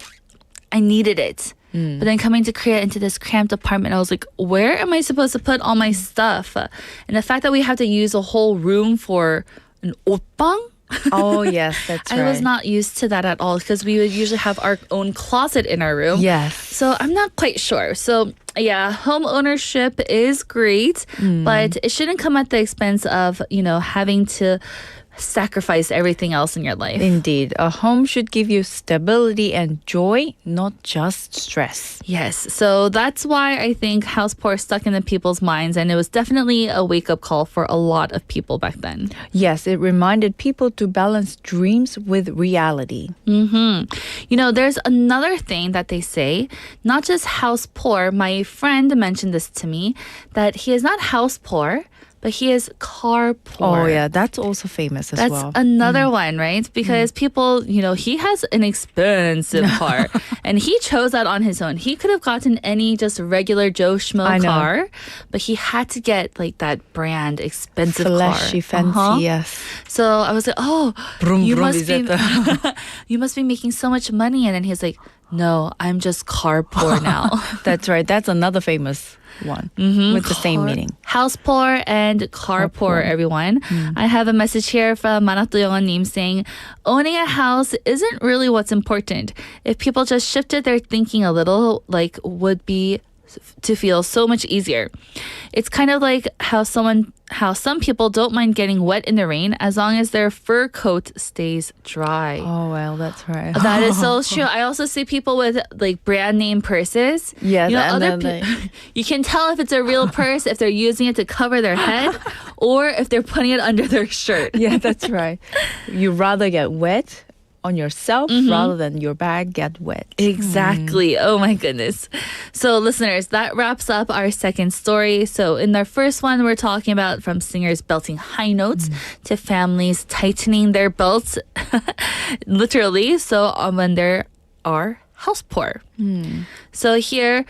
[SPEAKER 3] I needed it. But then coming to Korea into this cramped apartment, I was like, where am I supposed to put all my stuff? And the fact that we have to use a whole room for an 옷방?
[SPEAKER 5] Oh, yes, that's right.
[SPEAKER 3] I was not used to that at all because we would usually have our own closet in our room.
[SPEAKER 5] Yes.
[SPEAKER 3] So I'm not quite sure. So yeah, home ownership is great, but it shouldn't come at the expense of, having to sacrifice everything else in your life.
[SPEAKER 5] Indeed. A home should give you stability and joy, not just stress.
[SPEAKER 3] Yes, so that's why I think house poor stuck in the people's minds, and it was definitely a wake-up call for a lot of people back then.
[SPEAKER 5] Yes, it reminded people to balance dreams with reality.
[SPEAKER 3] There's another thing that they say, not just house poor. My friend mentioned this to me, that he is not house poor, but he is car poor.
[SPEAKER 5] Oh, yeah, that's also famous as
[SPEAKER 3] That's
[SPEAKER 5] well.
[SPEAKER 3] another one, right? Because people, he has an expensive car and he chose that on his own. He could have gotten any just regular Joe Schmo
[SPEAKER 5] I know.
[SPEAKER 3] car, but he had to get like that brand expensive
[SPEAKER 5] Flashy,
[SPEAKER 3] car.
[SPEAKER 5] fancy, yes.
[SPEAKER 3] So I was like,
[SPEAKER 5] Vroom,
[SPEAKER 3] you
[SPEAKER 5] vroom,
[SPEAKER 3] must
[SPEAKER 5] is
[SPEAKER 3] be
[SPEAKER 5] that
[SPEAKER 3] you must be making so much money. And then he's like, no, I'm just car poor now.
[SPEAKER 5] That's right. That's another famous one with the same meaning.
[SPEAKER 3] House poor and car poor, everyone. I have a message here from Manatto Yonganim saying, owning a house isn't really what's important. If people just shifted their thinking a little, would be to feel so much easier. It's kind of like how some people don't mind getting wet in the rain as long as their fur coat stays dry.
[SPEAKER 5] Oh, well, that's right.
[SPEAKER 3] That is so true. I also see people with brand name purses.
[SPEAKER 5] Yeah,
[SPEAKER 3] you can tell if it's a real purse if they're using it to cover their head or if they're putting it under their shirt.
[SPEAKER 5] Yeah, that's right. You rather get wet on yourself rather than your bag get wet.
[SPEAKER 3] Exactly. Oh my goodness. So listeners, that wraps up our second story. So in our first one, we're talking about from singers belting high notes to families tightening their belts, literally. So when there are house poor. So here,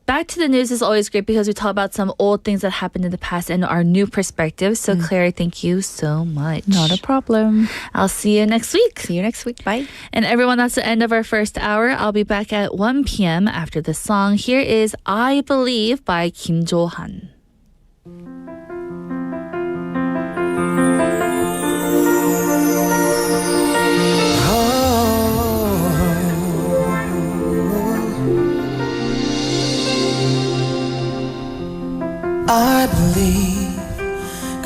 [SPEAKER 3] back to the news is always great because we talk about some old things that happened in the past and our new perspectives. So Claire, thank you so much.
[SPEAKER 5] Not a problem.
[SPEAKER 3] I'll see you next week.
[SPEAKER 5] See you next week. Bye.
[SPEAKER 3] And everyone, that's the end of our first hour. I'll be back at 1 p.m. after the song. Here is I Believe by Kim Jo-han.
[SPEAKER 6] I believe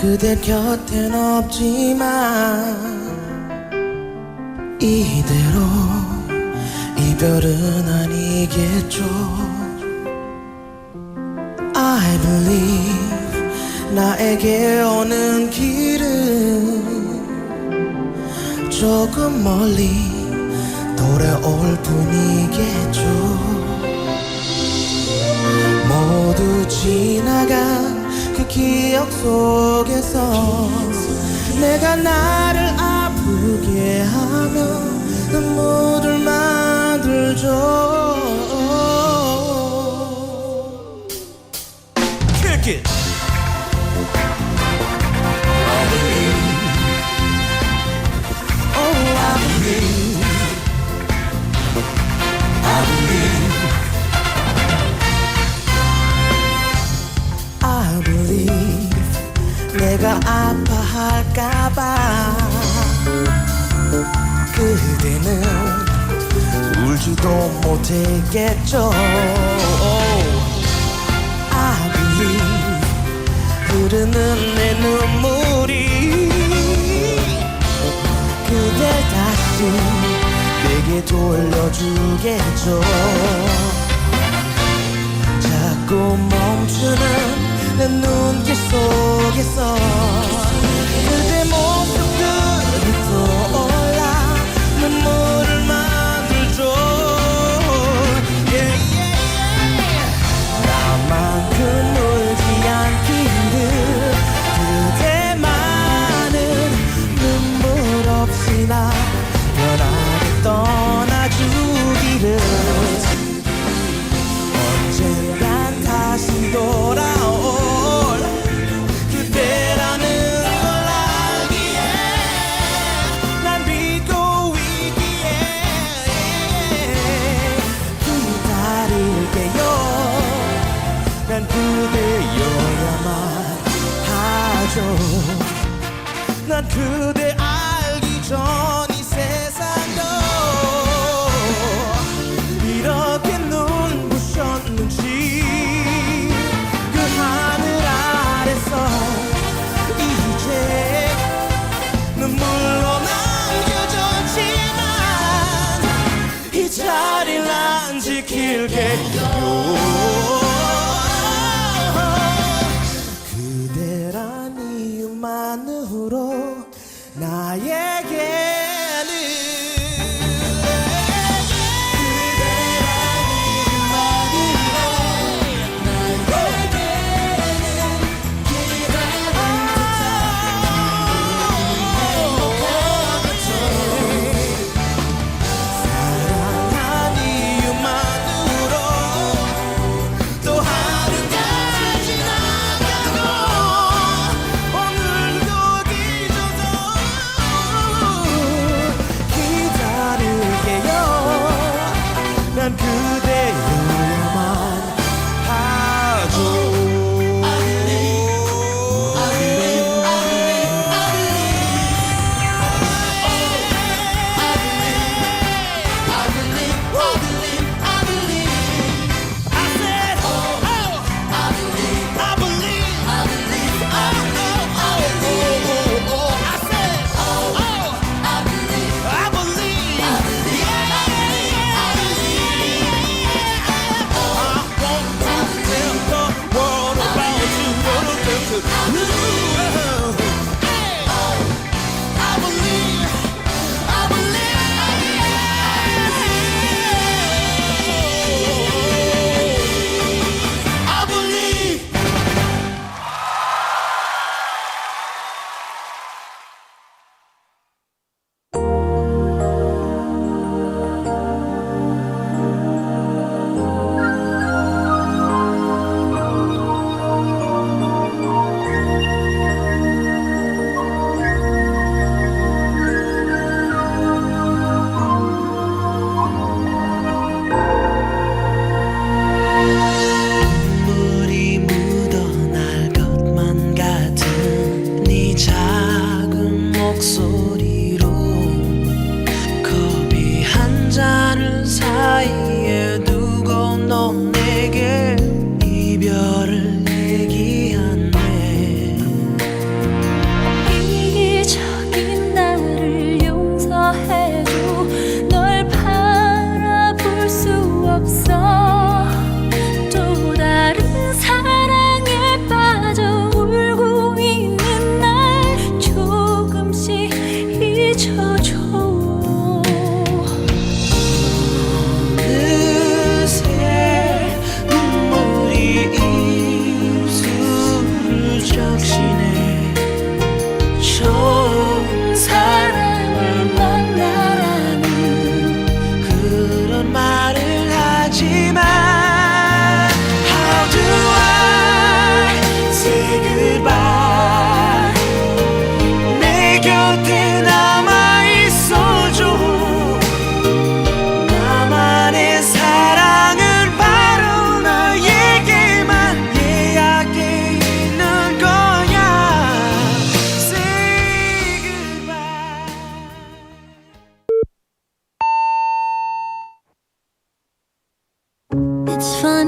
[SPEAKER 6] 그대 곁엔 없지만 이대로 이별은 아니겠죠. I believe 나에게 오는 길은 조금 멀리 돌아올 뿐이겠죠. 모두 지나간 그 기억 속에서 내가 나를 아프게 하며 눈물을 만들죠. Kick it. I believe. Oh, I believe. I believe. I believe 내가 아파할까봐 그대는 울지도 못했겠죠. I believe 흐르는 내 눈물이 그댈 다시 내게 돌려주겠죠. 자꾸 멈추는 내 눈길 속에서 그대 모습들이 떠올라 눈물을 만들죠. yeah, yeah, yeah. 나만큼 울지 않기를 그대만은 눈물 없이 나 편하게 떠나주기를 언젠간 다시 돌아올 그대라는 걸 알기에 난 믿고 있기에 기다릴게요. 난 그대여야만 하죠. 난 그대 알기 전 이 세상도 이렇게 눈부셨는지 그 하늘 아래서 이제 눈물로 남겨졌지만 이 자리를 난 지킬게요. 그대란 이유만으로 나에게는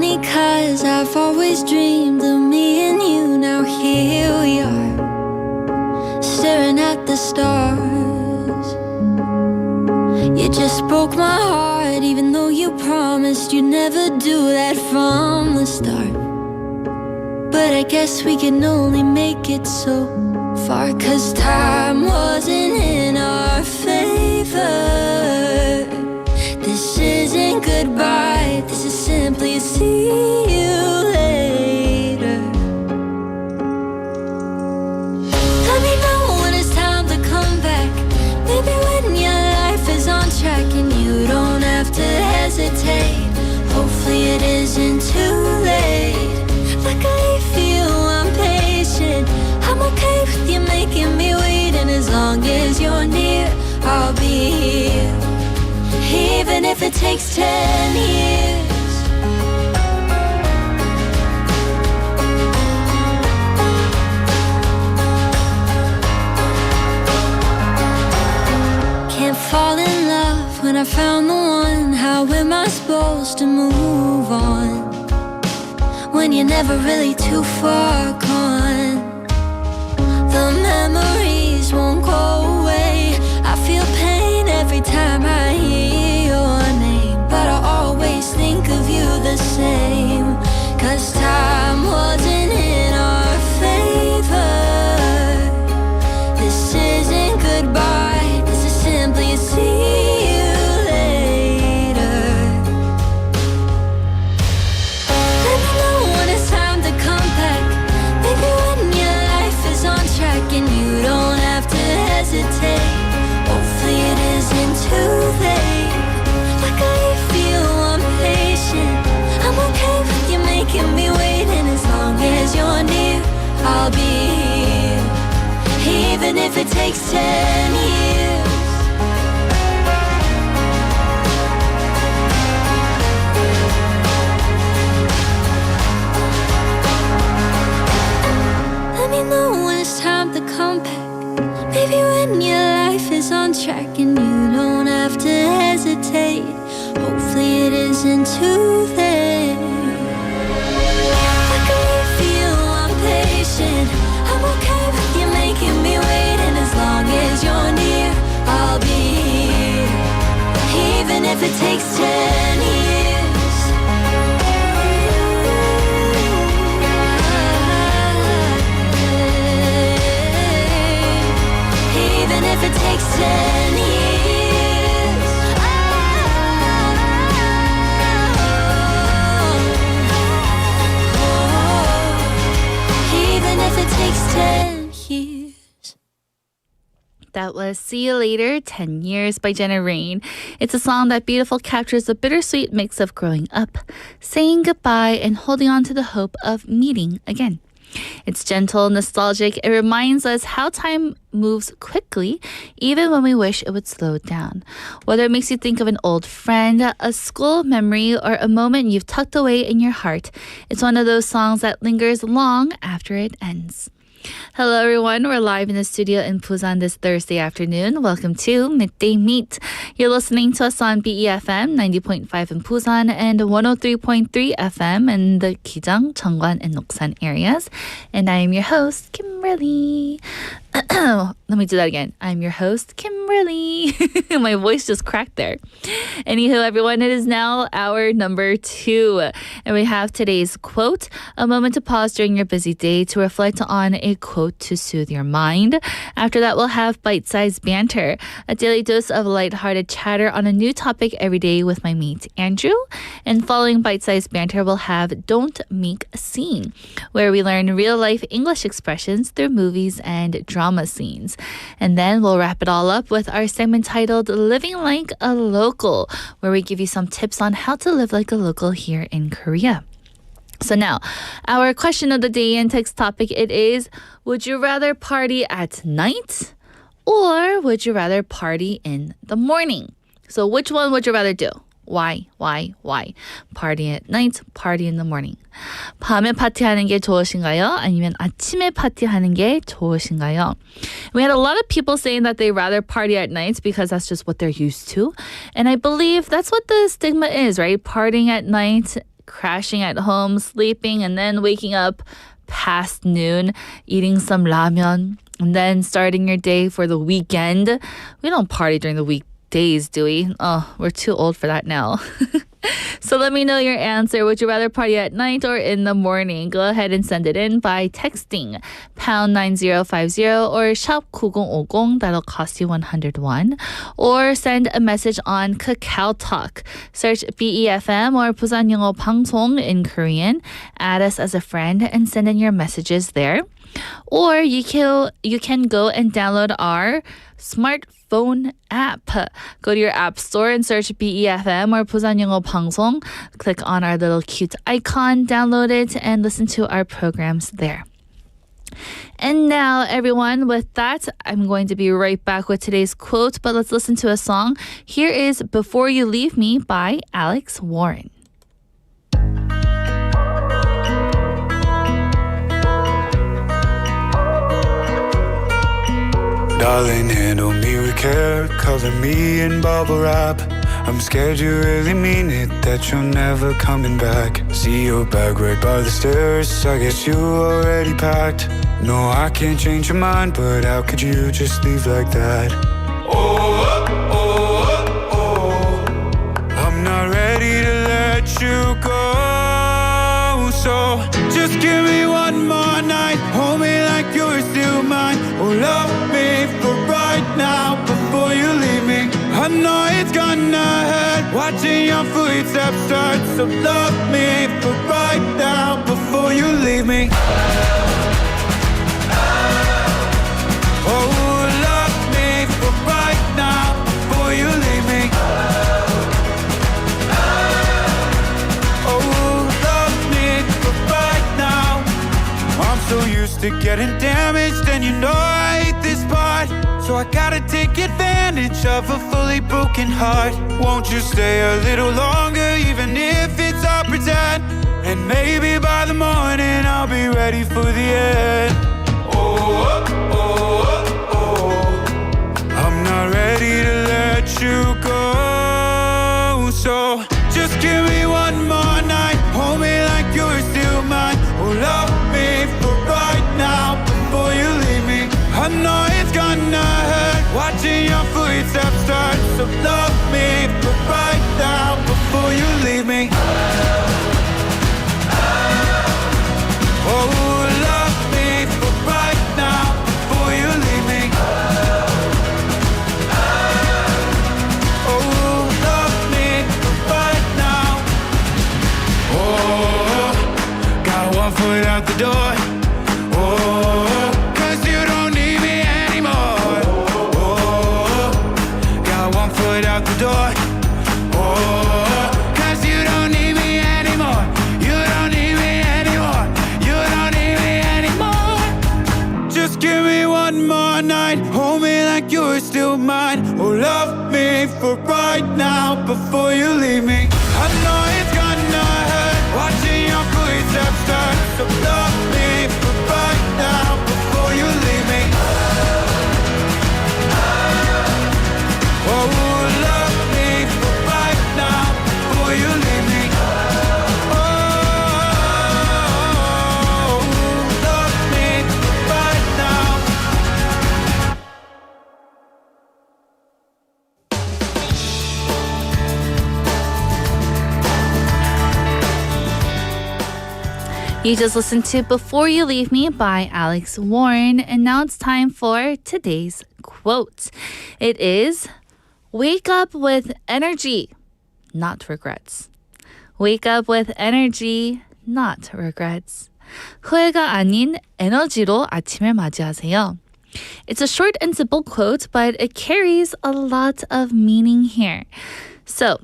[SPEAKER 4] funny cause I've always dreamed of me and you. Now here we are, staring at the stars. You just broke my heart, even though you promised you'd never do that from the start. But I guess we can only make it so far, cause time wasn't in our favor. This isn't goodbye, this is simply see you later. Let me know when it's time to come back. Maybe when your life is on track and you don't have to hesitate. Hopefully it isn't too late. Luckily for you, I'm patient. I'm okay with you making me wait, and as long as you're near, I'll be here. Even if it takes 10 years. Can't fall in love when I found the one. How am I supposed to move on when you're never really too far gone? The memories won't go away. I feel pain every time I hear your name, but I always think of you the same. Cause time wasn't in our favor. This isn't goodbye, this is simply see you later. Let me know when it's time to come back. Maybe when your life is on track and you don't have to hesitate. Hopefully it isn't too late. Luckily for you, I'm patient. I'm okay with you making me wait, and as long as you're near, I'll be here. Even if it takes 10 years. Let me know when it's time to come back. Maybe when your life is on track and you don't have to hesitate. Hopefully it isn't too late. Luckily for you, I'm patient. I'm okay with you making me wait, and as long as you're near, I'll be here. Even if it takes 10 years. Even if it takes 10 years. Even if it takes 10 years.
[SPEAKER 3] That was See You Later, 10 Years by Jenna Rain. It's a song that beautiful captures the bittersweet mix of growing up, saying goodbye, and holding on to the hope of meeting again. It's gentle, nostalgic. It reminds us how time moves quickly, even when we wish it would slow down. Whether it makes you think of an old friend, a school memory, or a moment you've tucked away in your heart, it's one of those songs that lingers long after it ends. Hello everyone, we're live in the studio in Busan this Thursday afternoon. Welcome to Midday Mate. You're listening to us on BEFM 90.5 in Busan and 103.3 FM in the Gijang, Cheongwan, and Noksan areas. And I am your host, Kimberly. Let me do that again. I'm your host, Kimberly. My voice just cracked there. Anywho, everyone, it is now hour number 2. And we have today's quote, a moment to pause during your busy day to reflect on a quote to soothe your mind. After that, we'll have bite-sized banter, a daily dose of lighthearted chatter on a new topic every day with my mate, Andrew. And following bite-sized banter, we'll have Don't Make a Scene, where we learn real-life English expressions through movies and drama scenes. And then we'll wrap it all up with our segment titled Living Like a Local, where we give you some tips on how to live like a local here in Korea. So now, our question of the day and text topic, it is, would you rather party at night or would you rather party in the morning? So which one would you rather do? Why? Party at night, party in the morning. 밤에 파티하는 게 좋으신가요? 아니면 아침에 파티하는 게 좋으신가요? We had a lot of people saying that they rather party at night because that's just what they're used to. And I believe that's what the stigma is, right? Partying at night crashing at home, sleeping, and then waking up past noon, eating some ramen, and then starting your day for the weekend. We don't party during the weekdays, do we? Oh, we're too old for that now. So let me know your answer. Would you rather party at night or in the morning? Go ahead and send it in by texting pound 9050 or shop 9050. That'll cost you 101. Or send a message on Kakao Talk. Search BEFM or 부산영어방송 in Korean. Add us as a friend and send in your messages there. Or you can go and download our smartphone app. Go to your app store and search BEFM or 부산영어방송. Click on our little cute icon, download it, and listen to our programs there. And now, everyone, with that, I'm going to be right back with today's quote, but let's listen to a song. Here is Before You Leave Me by Alex Warren.
[SPEAKER 7] Darling, handle me with care, color me in bubble wrap. I'm scared you really mean it, that you're never coming back. See your bag right by the stairs, I guess you already packed. No, I can't change your mind, but how could you just leave like that? Oh, oh, oh, I'm not ready to let you go. So just give me one more night, hold me like you're still mine. Oh, love me for right now before you leave me. I know it's gonna hurt watching your footsteps start. So love me for right now before you leave me. Oh, love me for right now before you leave me. Oh, love me for right now. I'm so used to getting damaged, and you know I hate this part. So I gotta take advantage of a fully broken heart. Won't you stay a little longer, even if it's all pretend? And maybe by the morning I'll be ready for the end. Oh, oh, oh, oh. I'm not ready to let you go. So just give me one more night, hold me like you're still mine. Oh, love me for right now before you leave me. I know it's gonna hurt watching your footsteps start. So love me for right now before you leave me. Oh, love me for right now before you leave me. Oh, love me for right now. Oh, got one foot out the door. Oh, 'cause you don't need me anymore. Oh, got one foot out the door. Oh, 'cause you don't need me anymore. You don't need me anymore. You don't need me anymore. Just give me one more night, hold me like you're still mine. Oh, love me for right now before you leave me. I know it's gonna hurt watching your footsteps start. So love me for right now before you leave me. Oh, love me for right now before you leave me. Oh, love me for right now.
[SPEAKER 3] You just listened to Before You Leave Me by Alex Warren, and now it's time for today's quote. It is, wake up with energy, not regrets. Wake up with energy, not regrets. 후회가 아닌 에너지로 아침을 맞이하세요. It's a short and simple quote, but it carries a lot of meaning here. So,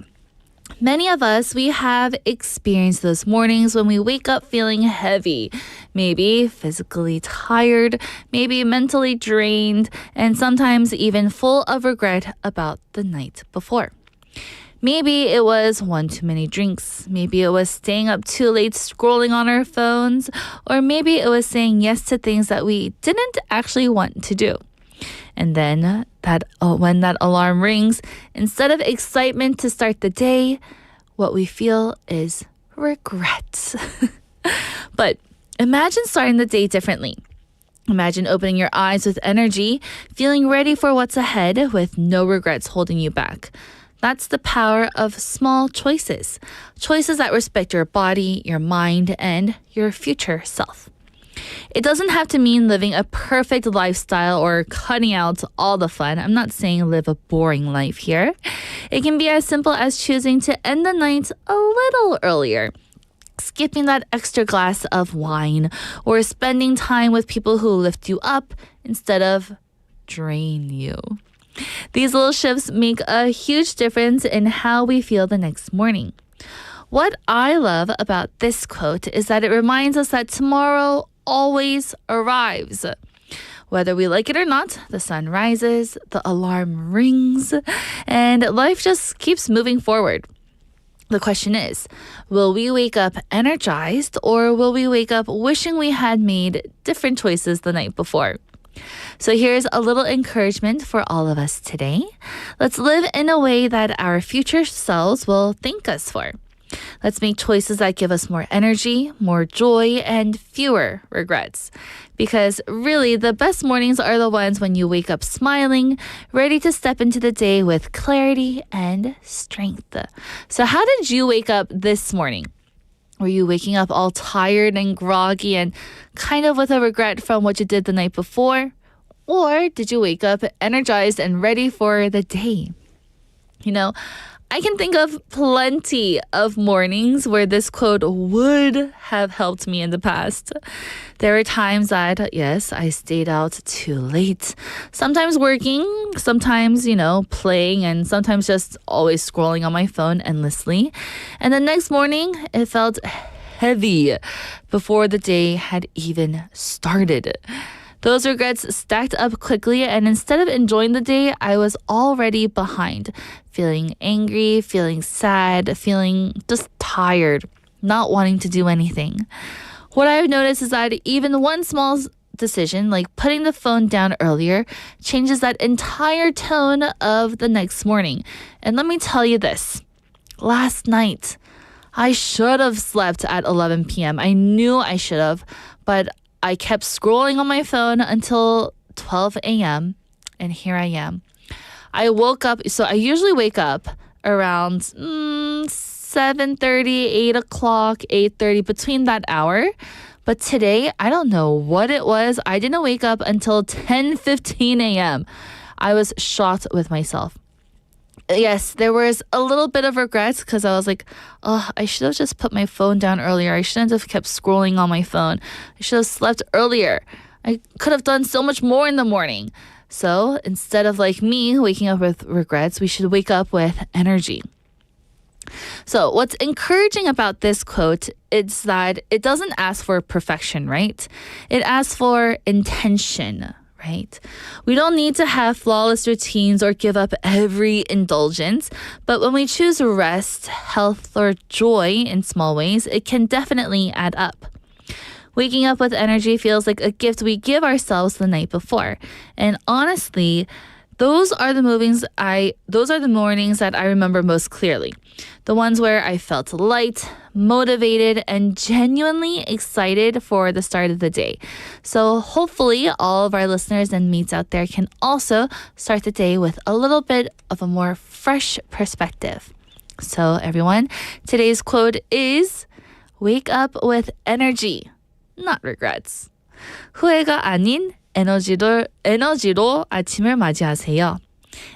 [SPEAKER 3] many of us, we have experienced those mornings when we wake up feeling heavy, maybe physically tired, maybe mentally drained, and sometimes even full of regret about the night before. Maybe it was one too many drinks. Maybe it was staying up too late scrolling on our phones. Or maybe it was saying yes to things that we didn't actually want to do. And then when that alarm rings, instead of excitement to start the day, what we feel is regret. But imagine starting the day differently. Imagine opening your eyes with energy, feeling ready for what's ahead with no regrets holding you back. That's the power of small choices. Choices that respect your body, your mind, and your future self. It doesn't have to mean living a perfect lifestyle or cutting out all the fun. I'm not saying live a boring life here. It can be as simple as choosing to end the night a little earlier, skipping that extra glass of wine, or spending time with people who lift you up instead of drain you. These little shifts make a huge difference in how we feel the next morning. What I love about this quote is that it reminds us that tomorrow always arrives. Whether we like it or not, the sun rises, the alarm rings, and life just keeps moving forward. The question is, will we wake up energized, or will we wake up wishing we had made different choices the night before? So here's a little encouragement for all of us today. Let's live in a way that our future selves will thank us for. Let's make choices that give us more energy, more joy, and fewer regrets. Because really, the best mornings are the ones when you wake up smiling, ready to step into the day with clarity and strength. So how did you wake up this morning? Were you waking up all tired and groggy and kind of with a regret from what you did the night before? Or did you wake up energized and ready for the day? You know, I can think of plenty of mornings where this quote would have helped me in the past. There were times that, yes, I stayed out too late. Sometimes working, sometimes, playing, and sometimes just always scrolling on my phone endlessly. And the next morning, it felt heavy before the day had even started. Those regrets stacked up quickly, and instead of enjoying the day, I was already behind, feeling angry, feeling sad, feeling just tired, not wanting to do anything. What I've noticed is that even one small decision, like putting the phone down earlier, changes that entire tone of the next morning. And let me tell you this, last night, I should have slept at 11 p.m. I knew I should have, but I kept scrolling on my phone until 12 a.m. and here I am. I woke up, so I usually wake up around 7:30, 8 o'clock, 8:30, between that hour. But today, I don't know what it was. I didn't wake up until 10:15 a.m. I was shocked with myself. Yes, there was a little bit of regret because I was like, oh, I should have just put my phone down earlier. I shouldn't have kept scrolling on my phone. I should have slept earlier. I could have done so much more in the morning. So instead of like me waking up with regrets, we should wake up with energy. So what's encouraging about this quote is that it doesn't ask for perfection, right? It asks for intention. Right? We don't need to have flawless routines or give up every indulgence, but when we choose rest, health, or joy in small ways, it can definitely add up. Waking up with energy feels like a gift we give ourselves the night before. And honestly, those are the mornings that I remember most clearly. The ones where I felt light, motivated, and genuinely excited for the start of the day. So hopefully all of our listeners and mates out there can also start the day with a little bit of a more fresh perspective. So everyone, today's quote is, wake up with energy, not regrets. 후회가 아닌 에너지로 아침을 맞이하세요.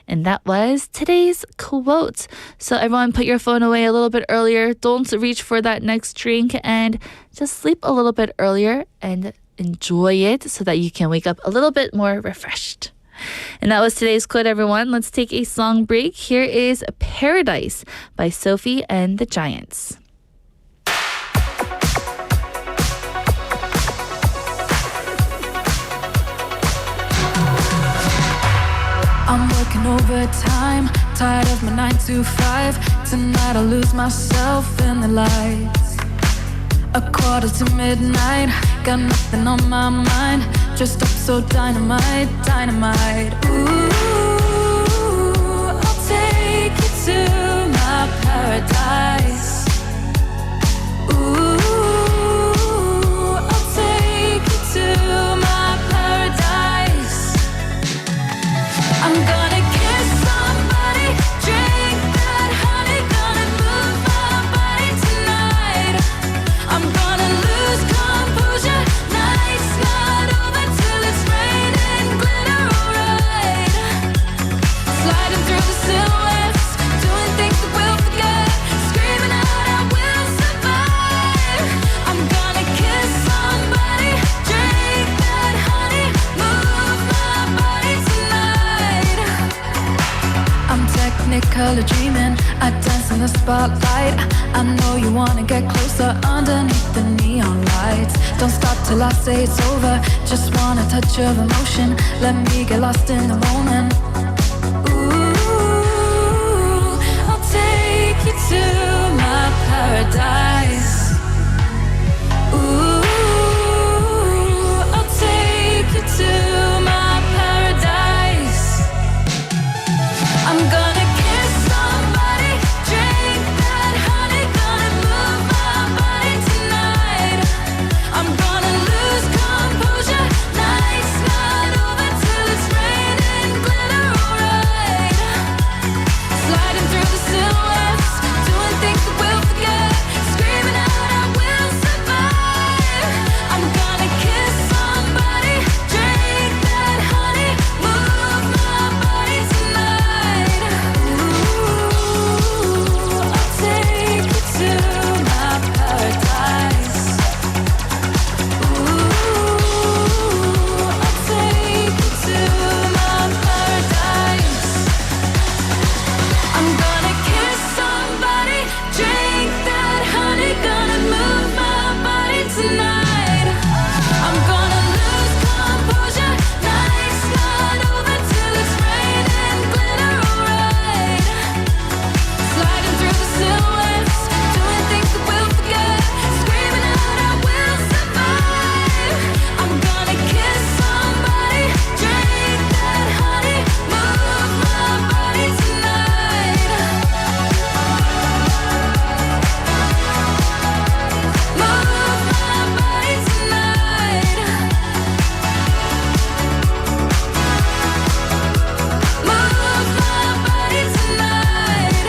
[SPEAKER 3] And that was today's quote. So everyone, put your phone away a little bit earlier. Don't reach for that next drink and just sleep a little bit earlier and enjoy it so that you can wake up a little bit more refreshed. And that was today's quote, everyone. Let's take a song break. Here is Paradise by Sophie and the Giants.
[SPEAKER 4] I'm working overtime, tired of my 9 to 5. Tonight I'll lose myself in the lights. 1:45, got nothing on my mind. Dressed up so dynamite, dynamite. Ooh, I'll take you to my paradise. color dreaming. I dance in the spotlight. I know you wanna get closer underneath the neon lights. Don't stop till I say it's over. Just want a touch of emotion. Let me get lost in the moment. Ooh, I'll take you to my paradise. Ooh, I'll take you to my paradise. I'm gonna kiss somebody, drink that honey, gonna move my body tonight. I'm gonna lose composure, night's not over till it's raining glitter, alright. Sliding through the silhouettes, doing things that we'll forget, screaming out I will survive. I'm gonna kiss somebody, drink that honey, move my body tonight. Ooh, I'll take you to my paradise. Ooh, I'll take you to my paradise. I'm gonna kiss somebody, drink that honey, gonna move my body tonight. I'm gonna lose composure, night's not over till it's raining glitter, alright. Sliding through the silhouettes, doing things that we'll forget, screaming out I will survive. I'm gonna kiss somebody, drink that honey, move my body tonight. Move my body tonight. Move my body tonight.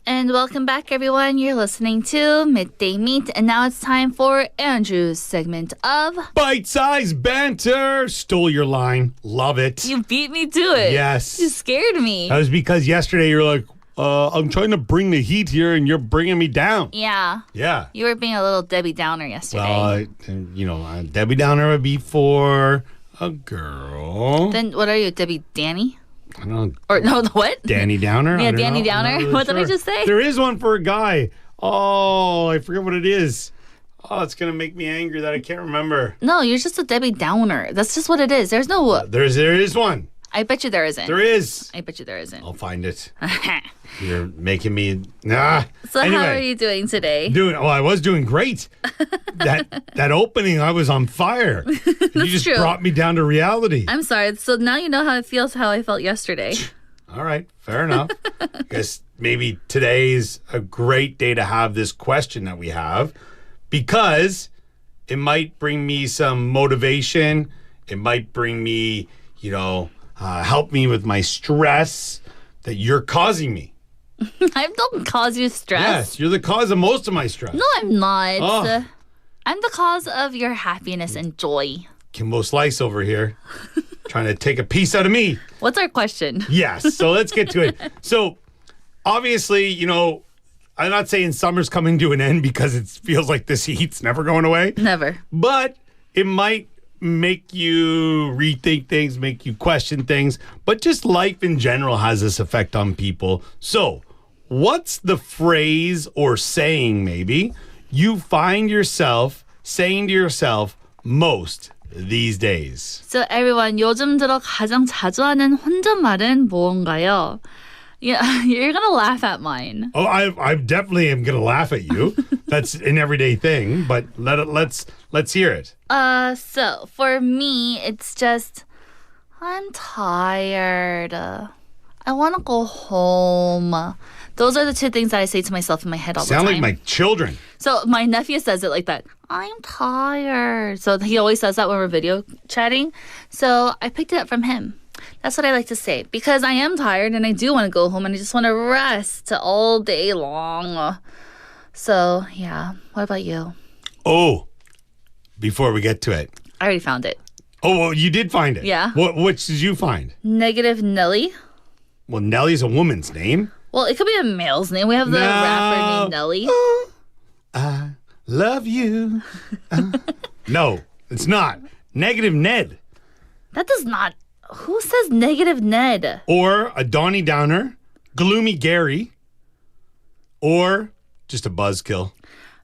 [SPEAKER 3] And welcome back, everyone. You're listening to Midday Meet, and now it's time for Andrew's segment of
[SPEAKER 8] Bite-sized banter. Stole your line. Love it.
[SPEAKER 3] You beat me to it.
[SPEAKER 8] Yes.
[SPEAKER 3] You scared me.
[SPEAKER 8] That was because yesterday you were like, I'm trying to bring the heat here and you're bringing me down.
[SPEAKER 3] Yeah.
[SPEAKER 8] Yeah.
[SPEAKER 3] You were being a little Debbie Downer yesterday.
[SPEAKER 8] Well, Debbie Downer would be for a girl.
[SPEAKER 3] Then what are you, Debbie Danny?
[SPEAKER 8] I don't know.
[SPEAKER 3] Or no, what?
[SPEAKER 8] Danny Downer?
[SPEAKER 3] Yeah,
[SPEAKER 8] I don't
[SPEAKER 3] Danny
[SPEAKER 8] know. I'm not
[SPEAKER 3] Downer.
[SPEAKER 8] really
[SPEAKER 3] What did I
[SPEAKER 8] sure.
[SPEAKER 3] just say?
[SPEAKER 8] There is one for a guy. Oh, I forget what it is. Oh, it's going to make me angry that I can't remember.
[SPEAKER 3] No, you're just a Debbie Downer. That's just what it is. There's no.
[SPEAKER 8] There is one.
[SPEAKER 3] I bet you there isn't.
[SPEAKER 8] There is.
[SPEAKER 3] I bet you there isn't.
[SPEAKER 8] I'll find it. You're making me. Nah.
[SPEAKER 3] So
[SPEAKER 8] Anyway.
[SPEAKER 3] how are you doing today?
[SPEAKER 8] I was doing great. that opening, I was on fire. You just
[SPEAKER 3] true.
[SPEAKER 8] brought me down to reality.
[SPEAKER 3] I'm sorry. So now you know how it feels, how I felt yesterday.
[SPEAKER 8] All right, fair enough. Guess maybe today's a great day to have this question that we have because it might bring me some motivation. It might bring me, help me with my stress that you're causing me.
[SPEAKER 3] I don't cause you stress.
[SPEAKER 8] Yes, you're the cause of most of my stress.
[SPEAKER 3] No, I'm not.
[SPEAKER 8] Oh.
[SPEAKER 3] I'm the cause of your happiness and joy.
[SPEAKER 8] Kimbo Slice over here trying to take a piece out of me.
[SPEAKER 3] What's our question?
[SPEAKER 8] Yes, so let's get to it. So, obviously, I'm not saying summer's coming to an end because it feels like this heat's never going away.
[SPEAKER 3] Never.
[SPEAKER 8] But it might make you rethink things, make you question things. But just life in general has this effect on people. So, what's the phrase or saying, maybe, you find yourself saying to yourself most these days?
[SPEAKER 3] So everyone, 요즘 들어 가장 자주 하는 혼잣말은 뭔가요? Yeah, you're gonna laugh at mine.
[SPEAKER 8] Oh, I definitely am gonna laugh at you. That's an everyday thing, but let's hear it.
[SPEAKER 3] So for me, it's just I'm tired. I want to go home. Those are the two things that I say to myself in my head all the time.
[SPEAKER 8] Sound like my children.
[SPEAKER 3] So my nephew says it like that. I'm tired. So he always says that when we're video chatting. So I picked it up from him. That's what I like to say because I am tired and I do want to go home and I just want to rest all day long. So yeah. What about you?
[SPEAKER 8] Oh, before we get to it.
[SPEAKER 3] I already found it.
[SPEAKER 8] Oh, well, you did find it.
[SPEAKER 3] Yeah.
[SPEAKER 8] Which did you find?
[SPEAKER 3] Negative Nelly.
[SPEAKER 8] Well, Nellie's a woman's name.
[SPEAKER 3] Well, it could be a male's name. We have the rapper named Nelly.
[SPEAKER 8] I love you. No, it's not. Negative Ned.
[SPEAKER 3] That does not. Who says negative Ned?
[SPEAKER 8] Or a Donnie Downer, Gloomy Gary, or just a buzzkill.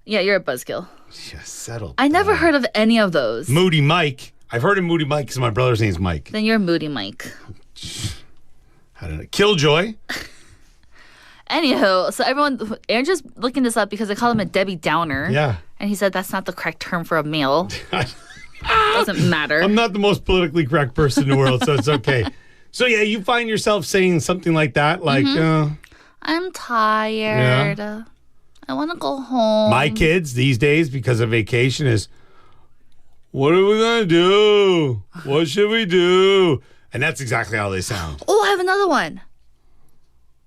[SPEAKER 3] Yeah, you're a buzzkill.
[SPEAKER 8] Yeah, settle.
[SPEAKER 3] I never heard of any of those.
[SPEAKER 8] Moody Mike. I've heard of Moody Mike because my brother's name's Mike.
[SPEAKER 3] Then you're Moody Mike.
[SPEAKER 8] I don't know. Killjoy.
[SPEAKER 3] Anywho, so Andrew's looking this up because they call him a Debbie Downer.
[SPEAKER 8] Yeah.
[SPEAKER 3] And he said that's not the correct term for a male. Doesn't matter.
[SPEAKER 8] I'm not the most politically correct person in the world, so it's okay. So yeah, you find yourself saying something like that, like,
[SPEAKER 3] I'm tired.
[SPEAKER 8] Yeah.
[SPEAKER 3] I want to go home.
[SPEAKER 8] My kids these days, because of vacation, is, what are we going to do? What should we do? And that's exactly how they sound.
[SPEAKER 3] Oh, I have another one.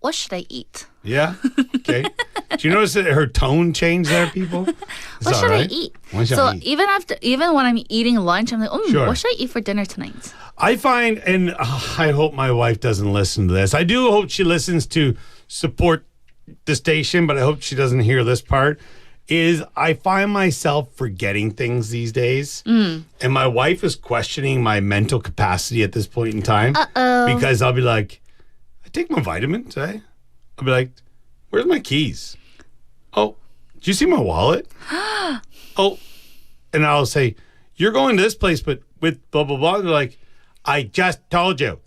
[SPEAKER 3] What should I eat?
[SPEAKER 8] Yeah? Okay. Do you notice that her tone changed there, people?
[SPEAKER 3] What should I eat?
[SPEAKER 8] What should
[SPEAKER 3] So
[SPEAKER 8] I eat?
[SPEAKER 3] even when I'm eating lunch, I'm like,
[SPEAKER 8] Sure.
[SPEAKER 3] what should I eat for dinner tonight?
[SPEAKER 8] I find, and I hope my wife doesn't listen to this. I do hope she listens to support the station, but I hope she doesn't hear this part. Is I find myself forgetting things these days. And my wife is questioning my mental capacity at this point in time. Because I'll be like, I take my vitamin today. I'll be like, where's my keys? Oh, did you see my wallet? Oh, and I'll say, you're going to this place, but with blah, blah, blah. They're like, I just told you.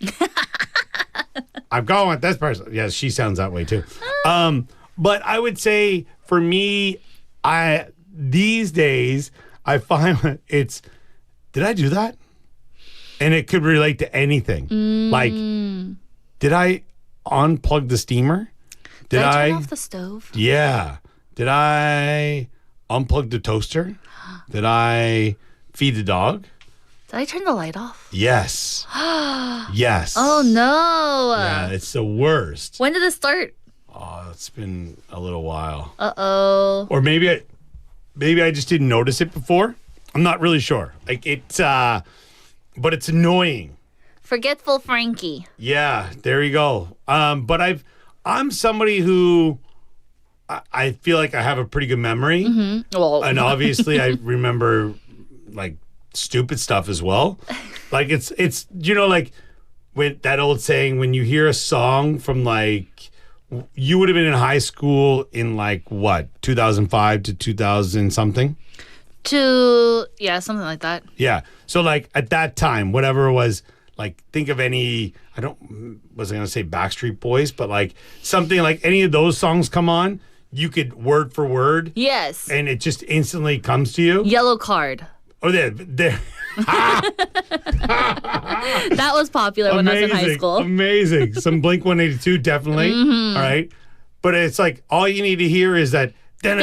[SPEAKER 8] I'm going with this person. Yeah, she sounds that way too. But I would say for me, these days, I find it's, did I do that? And it could relate to anything. Like, did I unplug the steamer?
[SPEAKER 3] Did I turn off the stove?
[SPEAKER 8] Yeah. Did I unplug the toaster? Did I feed the dog?
[SPEAKER 3] Did I turn the light off?
[SPEAKER 8] Yes. Yes.
[SPEAKER 3] Oh, no.
[SPEAKER 8] Yeah, it's the worst.
[SPEAKER 3] When did it start?
[SPEAKER 8] Oh, it's been a little while.
[SPEAKER 3] Uh-oh.
[SPEAKER 8] Or maybe I just didn't notice it before. I'm not really sure. Like it's but it's annoying.
[SPEAKER 3] Forgetful Frankie.
[SPEAKER 8] Yeah, there you go. But I'm somebody who I feel like I have a pretty good memory.
[SPEAKER 3] Well,
[SPEAKER 8] And obviously I remember like stupid stuff as well. Like it's like when that old saying, when you hear a song from like, you would have been in high school in like what, 2005 to 2000 something?
[SPEAKER 3] yeah, something like that.
[SPEAKER 8] Yeah. So like at that time, whatever it was, like think of any, wasn't going to say Backstreet Boys, but like something like any of those songs come on, you could word for word.
[SPEAKER 3] Yes.
[SPEAKER 8] And it just instantly comes to you.
[SPEAKER 3] Yellow Card.
[SPEAKER 8] Oh, there.
[SPEAKER 3] That was popular when I was in high school.
[SPEAKER 8] Amazing. Some Blink 182, definitely. All right. But it's like all you need to hear is that. And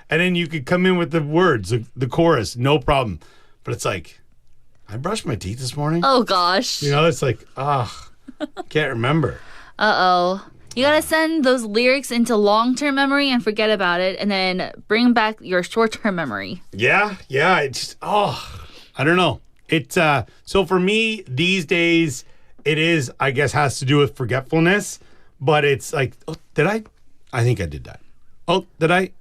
[SPEAKER 8] then you could come in with the words, the chorus, no problem. But it's like, I brushed my teeth this morning.
[SPEAKER 3] Oh, gosh.
[SPEAKER 8] You know, it's like, can't remember.
[SPEAKER 3] Uh-oh. You gotta send those lyrics into long-term memory and forget about it, and then bring back your short-term memory.
[SPEAKER 8] Yeah. It's I don't know. It's so for me these days, it is, I guess, has to do with forgetfulness. But it's like, oh, did I? I think I did that. Oh, did I?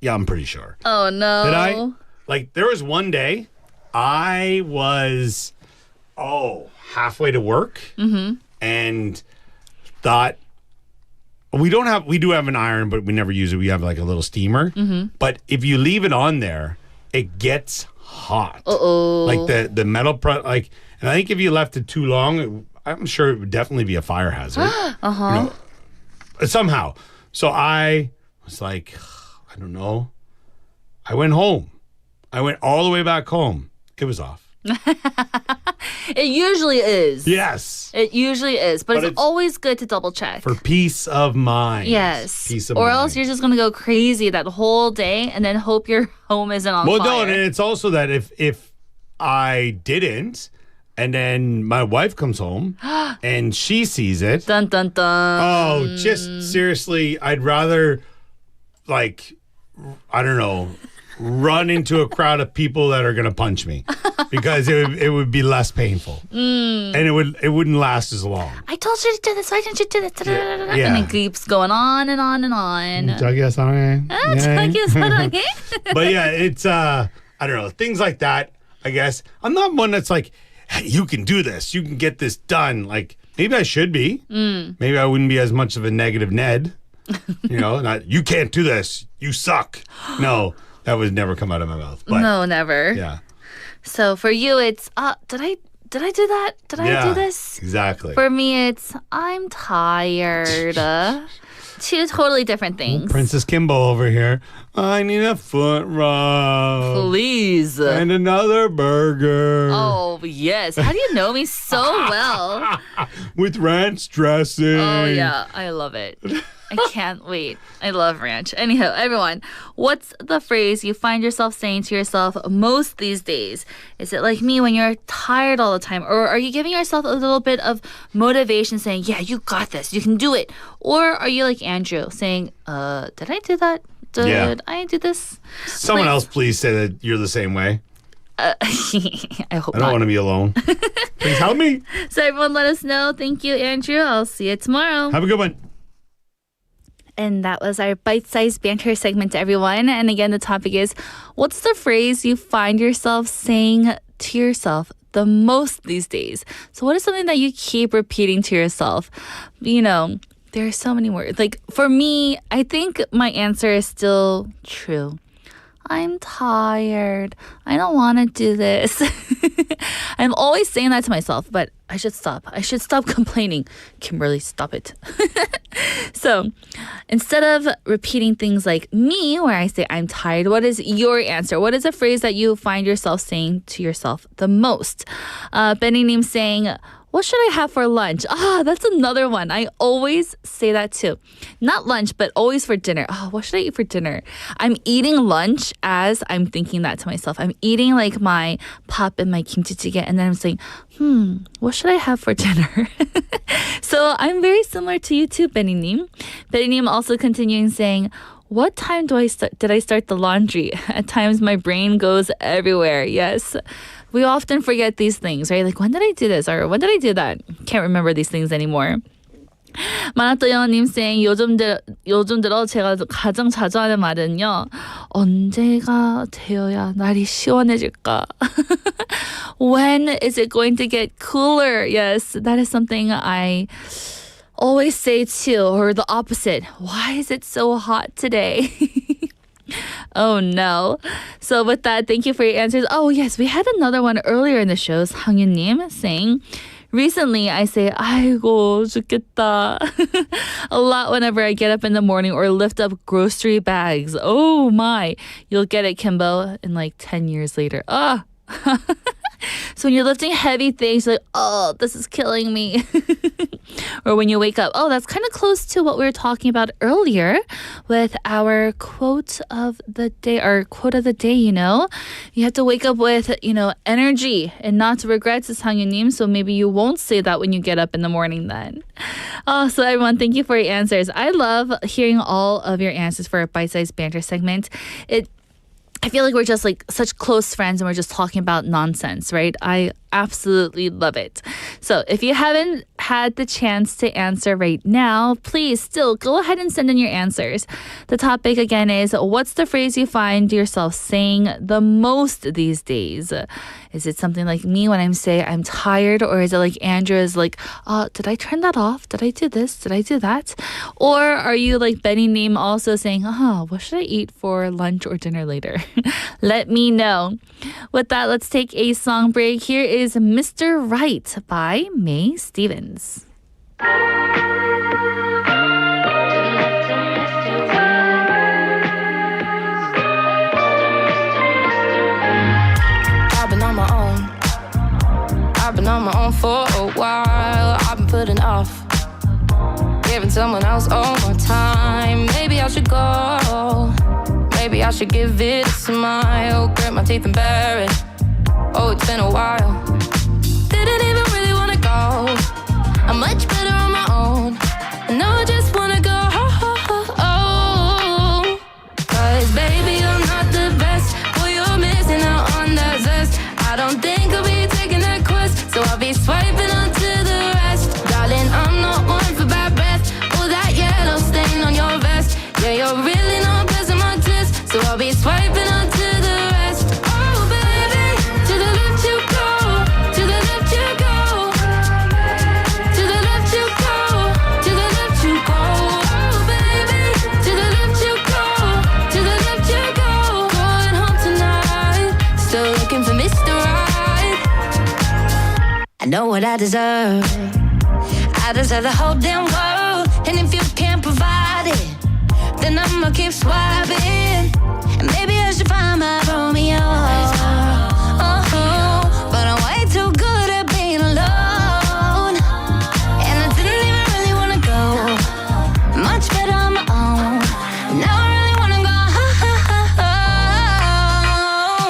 [SPEAKER 8] Yeah, I'm pretty sure.
[SPEAKER 3] Oh, no.
[SPEAKER 8] Did I? Like, there was one day I was, halfway to work and thought, we do have an iron, but we never use it. We have like a little steamer. But if you leave it on there, it gets hot. Like the metal, and I think if you left it too long, I'm sure it would definitely be a fire hazard. You know, somehow. So I was like, I don't know. I went home. I went all the way back home. It was off.
[SPEAKER 3] It usually is.
[SPEAKER 8] Yes.
[SPEAKER 3] It usually is. But it's always good to double check.
[SPEAKER 8] For peace of mind.
[SPEAKER 3] Yes.
[SPEAKER 8] Peace of
[SPEAKER 3] or
[SPEAKER 8] mind.
[SPEAKER 3] else you're just going to go crazy that whole day and then hope your home isn't on fire.
[SPEAKER 8] Well, no, and it's also that if I didn't, and then my wife comes home and she sees it.
[SPEAKER 3] Dun, dun, dun.
[SPEAKER 8] Oh, just seriously, I'd rather, like, I don't know, run into a crowd of people that are going to punch me because it would be less painful. And it wouldn't last as long.
[SPEAKER 3] I told you to do this. Why didn't you do this?
[SPEAKER 8] Yeah.
[SPEAKER 3] And it keeps going on and on and on.
[SPEAKER 8] 자기야 사랑해.
[SPEAKER 3] 자기야 사랑해?
[SPEAKER 8] But yeah, it's I don't know, things like that. I guess I'm not one that's like, hey, you can do this, you can get this done. Like maybe I should be. Maybe I wouldn't be as much of a negative Ned. You know, not you can't do this, you suck. No, that would never come out of my mouth. But,
[SPEAKER 3] No, never.
[SPEAKER 8] Yeah.
[SPEAKER 3] So for you, it's did I do that? Did I do this?
[SPEAKER 8] Exactly.
[SPEAKER 3] For me, it's I'm tired. Two totally different things.
[SPEAKER 8] Princess Kimbo over here. I need a foot rub.
[SPEAKER 3] Please.
[SPEAKER 8] And another burger.
[SPEAKER 3] Oh, yes. How do you know me so well?
[SPEAKER 8] With ranch dressing.
[SPEAKER 3] Oh, yeah. I love it. I can't wait. I love ranch. Anyhow, everyone, what's the phrase you find yourself saying to yourself most these days? Is it like me when you're tired all the time? Or are you giving yourself a little bit of motivation saying, yeah, you got this, you can do it? Or are you like Andrew saying, did I do that? Did I do this?
[SPEAKER 8] Someone else please say that you're the same way.
[SPEAKER 3] I hope
[SPEAKER 8] I don't want to be alone. Please help me.
[SPEAKER 3] So everyone let us know. Thank you, Andrew. I'll see you tomorrow.
[SPEAKER 8] Have a good one.
[SPEAKER 3] And that was our bite-sized banter segment, everyone. And again, the topic is, what's the phrase you find yourself saying to yourself the most these days? So what is something that you keep repeating to yourself? You know, there are so many words. Like for me, I think my answer is still true. I'm tired. I don't want to do this. I'm always saying that to myself, but I should stop. I should stop complaining. Kimberly, stop it. So instead of repeating things like me, where I say I'm tired, what is your answer? What is a phrase that you find yourself saying to yourself the most? Benny Neem saying, what should I have for lunch? That's another one. I always say that too. Not lunch, but always for dinner. What should I eat for dinner? I'm eating lunch as I'm thinking that to myself. I'm eating like my pap and my kimchi jjigae, and then I'm saying, what should I have for dinner? So I'm very similar to you too, Benny Neem. Benny Neem also continuing saying, what time did I start the laundry? At times my brain goes everywhere. Yes. We often forget these things, right? Like, when did I do this? Or when did I do that? Can't remember these things anymore. 만화또 영어님 saying, 요즘 들어 제가 가장 자주 하는 말은요. 언제가 되어야 날이 시원해질까? When is it going to get cooler? Yes, that is something I always say too. Or the opposite. Why is it so hot today? Oh no. So with that, thank you for your answers. Oh yes, we had another one earlier in the show. 상윤님 saying, recently I say, 아이고 죽겠다 a lot whenever I get up in the morning or lift up grocery bags. Oh my. You'll get it, Kimbo, in like 10 years later. So when you're lifting heavy things, you're like, oh, this is killing me. Or when you wake up, that's kind of close to what we were talking about earlier with our quote of the day, you know. You have to wake up with, energy and not regrets, Sang-yunim. So maybe you won't say that when you get up in the morning then. So everyone, thank you for your answers. I love hearing all of your answers for our bite-sized banter segment. I feel like we're just like such close friends and we're just talking about nonsense, right? I absolutely love it. So if you haven't had the chance to answer right now, please still go ahead and send in your answers. The topic again is, what's the phrase you find yourself saying the most these days? Is it something like me when I'm tired? Or is it like Andrew is like, did I turn that off? Did I do this? Did I do that? Or are you like Benny Neem also saying, what should I eat for lunch or dinner later? Let me know. With that, let's take a song break. Here is Mr. Right by May Stevens.
[SPEAKER 4] I've been on my own. I've been on my own for a while. I've been putting off giving someone else all my time. Maybe I should go. Maybe I should give it a smile. Grit my teeth and bear it. Oh, it's been a while. Didn't even really wanna go. I'm much better on my own. And now I just wanna go. Cause baby, I'm not the best I know what I deserve. I deserve the whole damn world. And if you can't provide it, then I'ma keep swiping. And maybe I should find my Romeo. But I'm way too good at being alone. And I didn't even really wanna go much better on my own. Now I really wanna go home.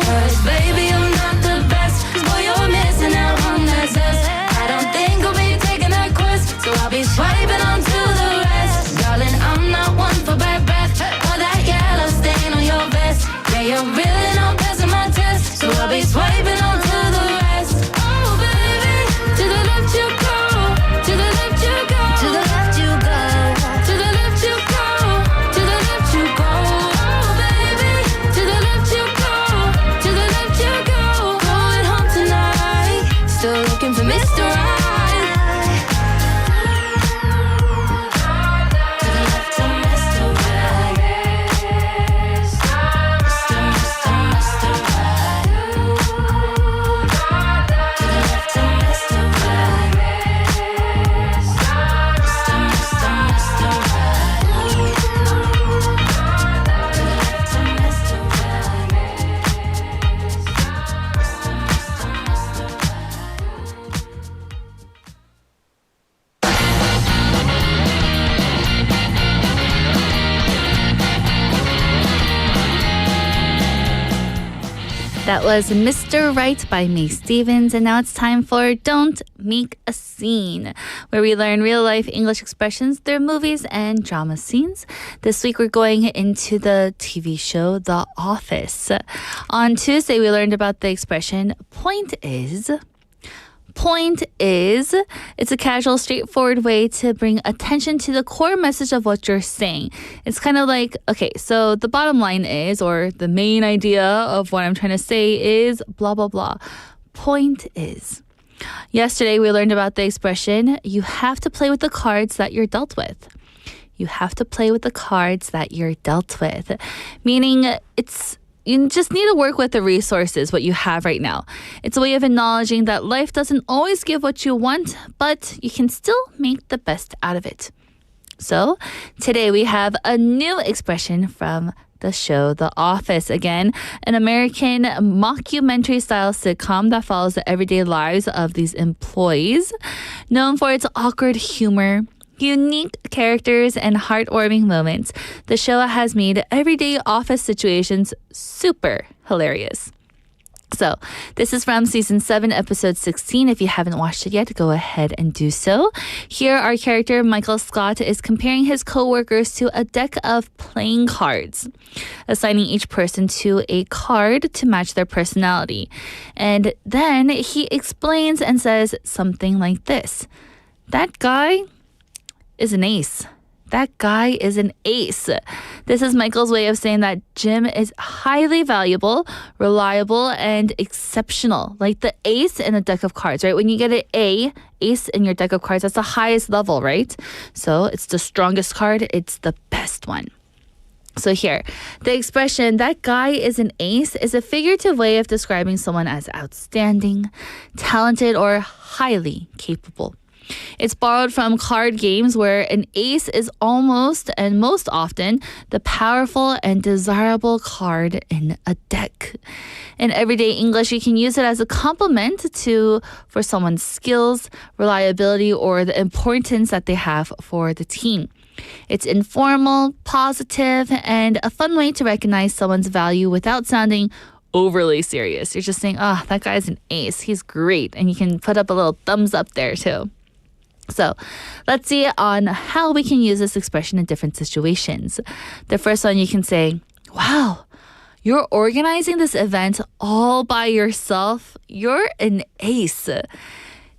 [SPEAKER 4] 'Cause baby, I'm not the best. 'Cause boy, you're missing out on that zest. I don't think I'll be taking that quest, so I'll be swiping on to the rest. Darling, I'm not one for bad breath or that yellow stain on your vest. Yeah, you're really not passing my test, so I'll be swiping on to the rest. Oh baby, to the left you go, to the left you go, to the left you go, to the left you go, to the left you go. Oh baby, to the left you go, to the left you go. Going home tonight, still looking for Mr. Right. To the left of Mr. Right. Mr. Right. To the left of Mr. Right. Mr.
[SPEAKER 3] That was Mr. Right by May Stevens, and now it's time for Don't Make a Scene, where we learn real-life English expressions through movies and drama scenes. This week we're going into the TV show The Office. On Tuesday we learned about the expression point is. Point is, it's a casual, straightforward way to bring attention to the core message of what you're saying. It's kind of like, okay, so the bottom line is, or the main idea of what I'm trying to say is blah, blah, blah. Point is. Yesterday, we learned about the expression, you have to play with the cards that you're dealt with. You have to play with the cards that you're dealt with. Meaning, you just need to work with the resources, what you have right now. It's a way of acknowledging that life doesn't always give what you want, but you can still make the best out of it. So today we have a new expression from the show The Office. Again, an American mockumentary-style sitcom that follows the everyday lives of these employees. Known for its awkward humor, unique characters, and heartwarming moments, the show has made everyday office situations super hilarious. So, this is from season 7, episode 16. If you haven't watched it yet, go ahead and do so. Here, our character, Michael Scott, is comparing his co-workers to a deck of playing cards, assigning each person to a card to match their personality. And then he explains and says something like this. That guy is an ace. That guy is an ace. This is Michael's way of saying that Jim is highly valuable, reliable, and exceptional. Like the ace in a deck of cards, right? When you get an ace in your deck of cards, that's the highest level, right? So it's the strongest card. It's the best one. So here, the expression, that guy is an ace, is a figurative way of describing someone as outstanding, talented, or highly capable. It's borrowed from card games where an ace is almost and most often the powerful and desirable card in a deck. In everyday English, you can use it as a compliment for someone's skills, reliability, or the importance that they have for the team. It's informal, positive, and a fun way to recognize someone's value without sounding overly serious. You're just saying, that guy's an ace. He's great. And you can put up a little thumbs up there too. So let's see on how we can use this expression in different situations. The first one, you can say, wow, you're organizing this event all by yourself. You're an ace.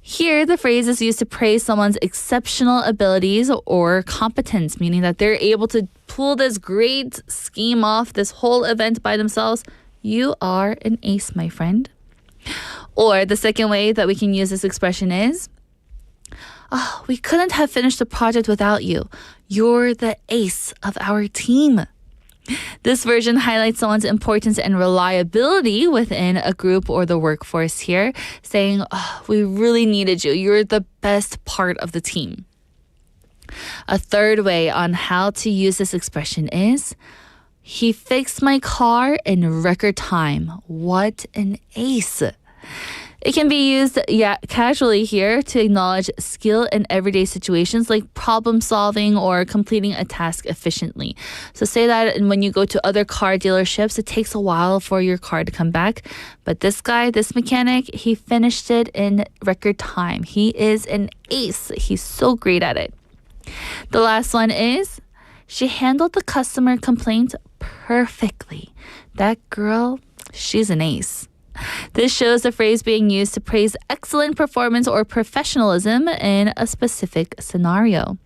[SPEAKER 3] Here, the phrase is used to praise someone's exceptional abilities or competence, meaning that they're able to pull this great scheme off, this whole event by themselves. You are an ace, my friend. Or the second way that we can use this expression is, we couldn't have finished the project without you. You're the ace of our team. This version highlights someone's importance and reliability within a group or the workforce here, saying, oh, we really needed you. You're the best part of the team. A third way on how to use this expression is, he fixed my car in record time. What an ace. It can be used casually here to acknowledge skill in everyday situations like problem solving or completing a task efficiently. So say that when you go to other car dealerships, it takes a while for your car to come back. But this guy, this mechanic, he finished it in record time. He is an ace. He's so great at it. The last one is, she handled the customer complaint perfectly. That girl, she's an ace. This shows the phrase being used to praise excellent performance or professionalism in a specific scenario.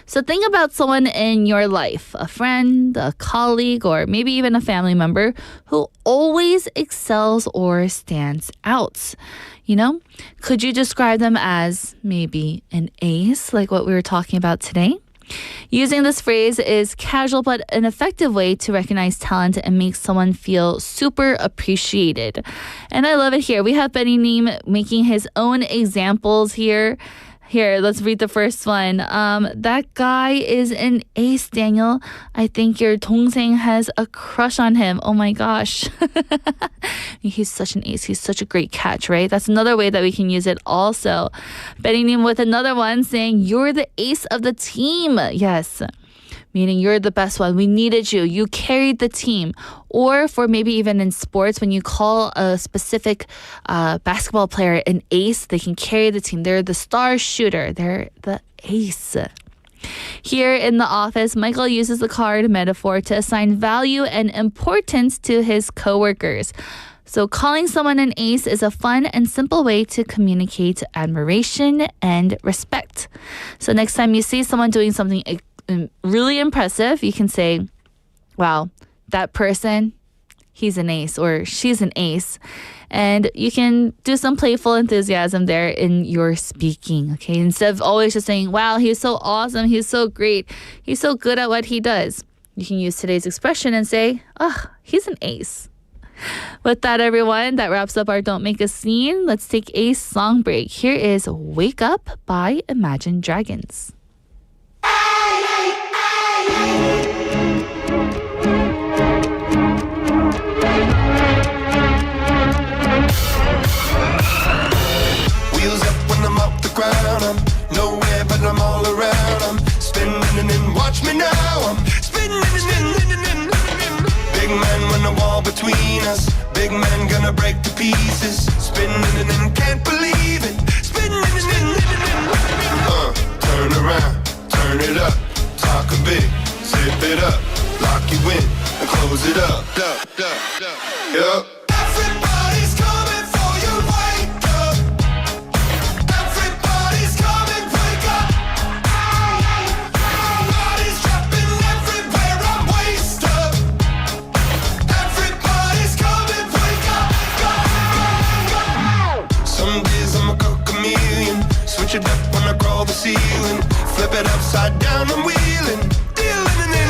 [SPEAKER 3] So think about someone in your life, a friend, a colleague, or maybe even a family member who always excels or stands out. You know, could you describe them as maybe an ace, like what we were talking about today? Using this phrase is casual but an effective way to recognize talent and make someone feel super appreciated. And I love it here. We have Benny Neem making his own examples here. Here, let's read the first one. That guy is an ace, Daniel. I think your 동생 has a crush on him. Oh my gosh. He's such an ace. He's such a great catch, right? That's another way that we can use it also. Betting him with another one saying, you're the ace of the team. Yes. Meaning you're the best one. We needed you. You carried the team. Or for maybe even in sports, when you call a specific basketball player an ace, they can carry the team. They're the star shooter. They're the ace. Here in the office, Michael uses the card metaphor to assign value and importance to his coworkers. So calling someone an ace is a fun and simple way to communicate admiration and respect. So next time you see someone doing something really impressive, you can say, wow, that person, he's an ace or she's an ace. And you can do some playful enthusiasm there in your speaking, okay? Instead of always just saying, wow, he's so awesome, he's so great, he's so good at what he does. You can use today's expression and say, oh, he's an ace. With that, everyone, that wraps up our Don't Make a Scene. Let's take a song break. Here is Wake Up by Imagine Dragons.
[SPEAKER 6] Wheels up when I'm off the ground. I'm nowhere, but I'm all around. I'm spinning and watch me now. I'm spinning. Big man when the wall between us. Big man gonna break to pieces. Spinning and can't believe it. Spinning. Turn around, turn it up. Talk a bit, zip it up. Lock you in and close it up. Yup. Everybody's coming for you, wake up. Everybody's coming, wake up. Bodies dropping everywhere, I'm wasted up. Everybody's coming, wake up. Some days I'm a chameleon. Switch it up when I crawl the ceiling. Flip it upside down, I'm wheeling. Dealing in.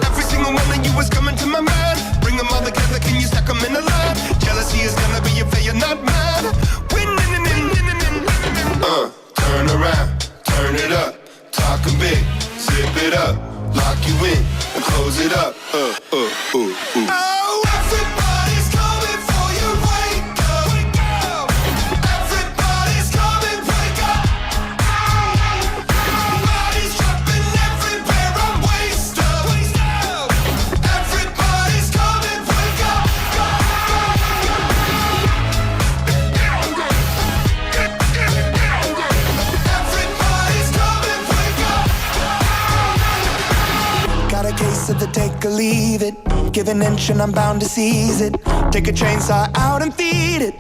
[SPEAKER 6] Every single one of you is coming to my mind. Bring them all together, can you stack them in a line? Jealousy is gonna be your failure, not mine. Winning. Turn around, turn it up. Talking big, zip it up. Lock you in and close it up. Oh, everybody's coming for you, wake up. Everybody's coming, wake up. Bodies dropping everywhere, I'm wasted up. Everybody's coming, wake up. Everybody's coming, wake up. Got a case of the take or leave it. Give an inch and I'm bound to seize it. Take a chainsaw out and feed it.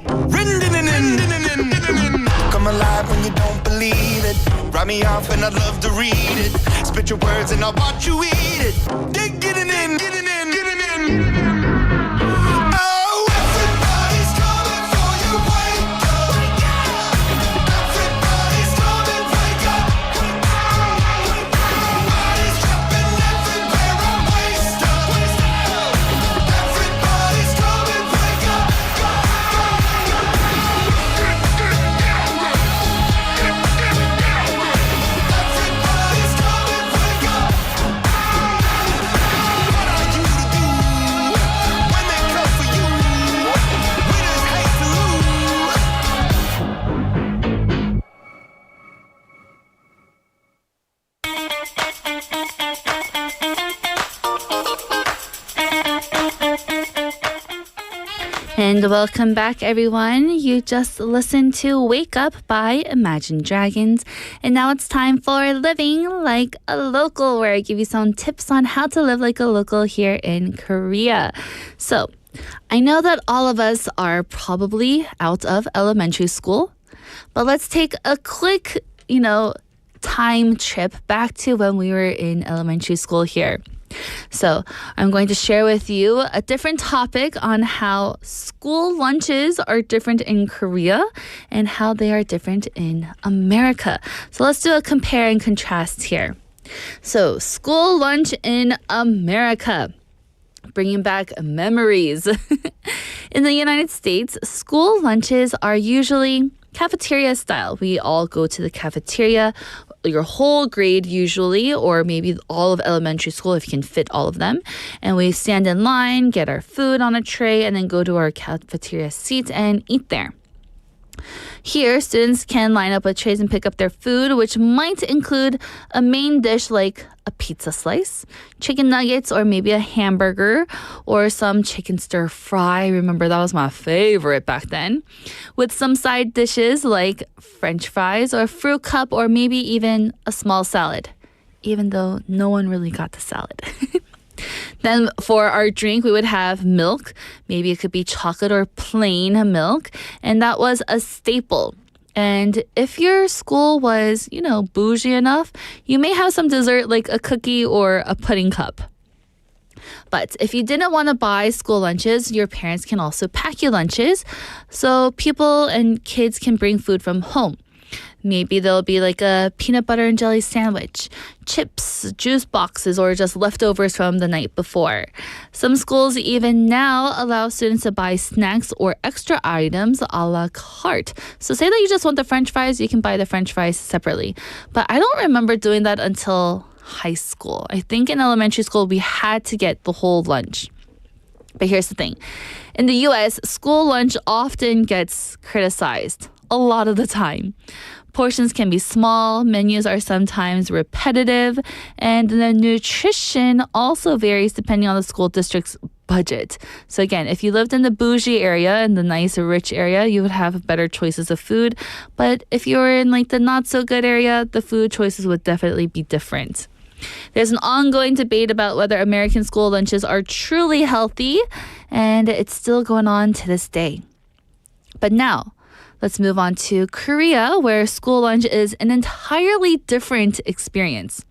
[SPEAKER 6] Come alive when you don't believe it. Write me off and I'd love to read it. Spit your words and I'll watch you eat it. Dig it in. Oh, everybody's coming for you, wake up. Everybody's coming, wake up. Bodies dropping everywhere, I'm
[SPEAKER 3] And welcome back, everyone. You just listened to Wake Up by Imagine Dragons. And now it's time for Living Like a Local, where I give you some tips on how to live like a local here in Korea. So, I know that all of us are probably out of elementary school, but let's take a quick, time trip back to when we were in elementary school here. So I'm going to share with you a different topic on how school lunches are different in Korea and how they are different in America. So let's do a compare and contrast here. So school lunch in America. Bringing back memories. In the United States, school lunches are usually cafeteria style. We all go to the cafeteria, your whole grade usually, or maybe all of elementary school if you can fit all of them. And we stand in line, get our food on a tray, and then go to our cafeteria seats and eat there. Here, students can line up with trays and pick up their food, which might include a main dish like a pizza slice, chicken nuggets, or maybe a hamburger, or some chicken stir fry. Remember, that was my favorite back then. With some side dishes like French fries or fruit cup, or maybe even a small salad, even though no one really got the salad. Then for our drink, we would have milk. Maybe it could be chocolate or plain milk. And that was a staple. And if your school was, bougie enough, you may have some dessert like a cookie or a pudding cup. But if you didn't want to buy school lunches, your parents can also pack you lunches. So people and kids can bring food from home. Maybe there'll be like a peanut butter and jelly sandwich, chips, juice boxes, or just leftovers from the night before. Some schools even now allow students to buy snacks or extra items a la carte. So say that you just want the French fries, you can buy the French fries separately. But I don't remember doing that until high school. I think in elementary school, we had to get the whole lunch. But here's the thing. In the US, school lunch often gets criticized a lot of the time. Portions can be small, menus are sometimes repetitive, and the nutrition also varies depending on the school district's budget. So again, if you lived in the bougie area, in the nice rich area, you would have better choices of food. But if you were in like the not so good area, the food choices would definitely be different. There's an ongoing debate about whether American school lunches are truly healthy, and it's still going on to this day. But now, let's move on to Korea, where school lunch is an entirely different experience.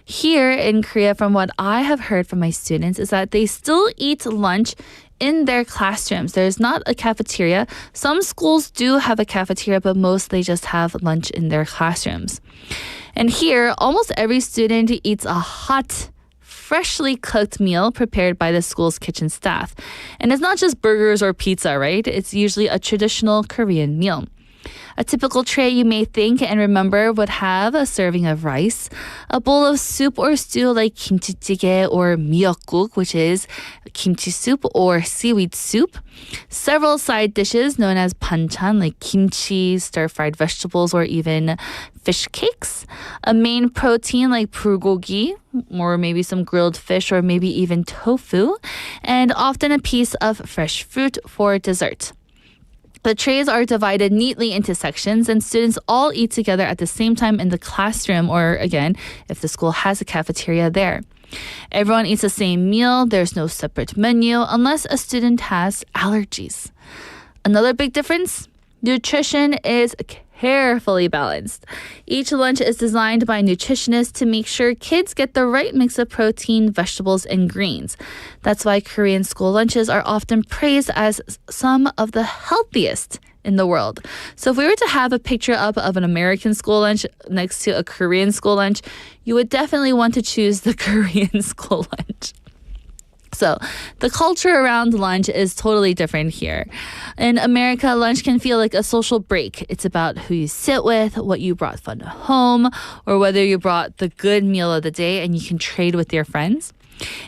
[SPEAKER 3] Here in Korea, from what I have heard from my students, is that they still eat lunch in their classrooms. There's not a cafeteria. Some schools do have a cafeteria, but most they just have lunch in their classrooms. And here, almost every student eats a hot, freshly cooked meal prepared by the school's kitchen staff. And it's not just burgers or pizza, right? It's usually a traditional Korean meal. A typical tray, you may think and remember, would have a serving of rice, a bowl of soup or stew like kimchi jjigae or miyeokguk, which is kimchi soup or seaweed soup, several side dishes known as banchan like kimchi, stir-fried vegetables, or even fish cakes, a main protein like bulgogi, or maybe some grilled fish, or maybe even tofu, and often a piece of fresh fruit for dessert. The trays are divided neatly into sections, and students all eat together at the same time in the classroom, or again, if the school has a cafeteria there. Everyone eats the same meal. There's no separate menu unless a student has allergies. Another big difference, nutrition is carefully balanced. Each lunch is designed by nutritionists to make sure kids get the right mix of protein, vegetables, and greens. That's why Korean school lunches are often praised as some of the healthiest in the world. So if we were to have a picture up of an American school lunch next to a Korean school lunch, you would definitely want to choose the Korean school lunch. So the culture around lunch is totally different here. In America, lunch can feel like a social break. It's about who you sit with, what you brought fun home, or whether you brought the good meal of the day and you can trade with your friends.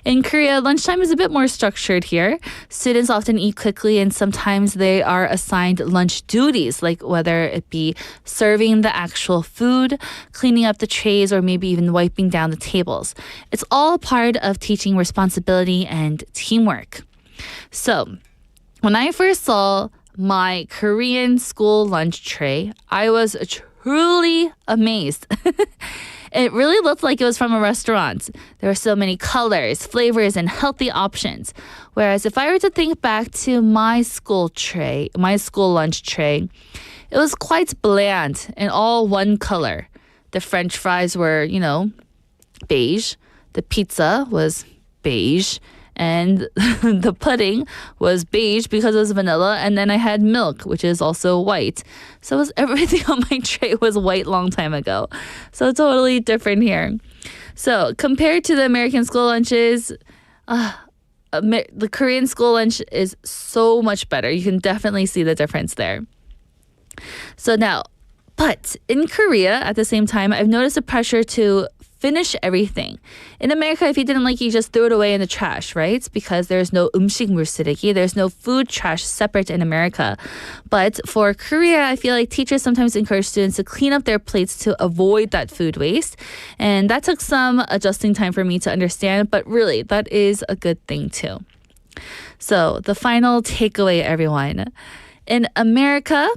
[SPEAKER 3] In Korea, lunchtime is a bit more structured here. Students often eat quickly, and sometimes they are assigned lunch duties, like whether it be serving the actual food, cleaning up the trays, or maybe even wiping down the tables. It's all part of teaching responsibility and teamwork. So, When I first saw my Korean school lunch tray, I was truly amazed. It really looked like it was from a restaurant. There were so many colors, flavors, and healthy options. Whereas if I were to think back to my school lunch tray, it was quite bland and all one color. The French fries were, beige. The pizza was beige. And the pudding was beige because it was vanilla. And then I had milk, which is also white. So everything on my tray was white long time ago. So totally different here. So compared to the American school lunches, the Korean school lunch is so much better. You can definitely see the difference there. So now, but in Korea, at the same time, I've noticed a pressure to finish everything. In America, if you didn't like it, you just threw it away in the trash, right? Because there's no 음식물 쓰레기. There's no food trash separate in America. But for Korea, I feel like teachers sometimes encourage students to clean up their plates to avoid that food waste. And that took some adjusting time for me to understand, but really, that is a good thing too. So the final takeaway, everyone. In America,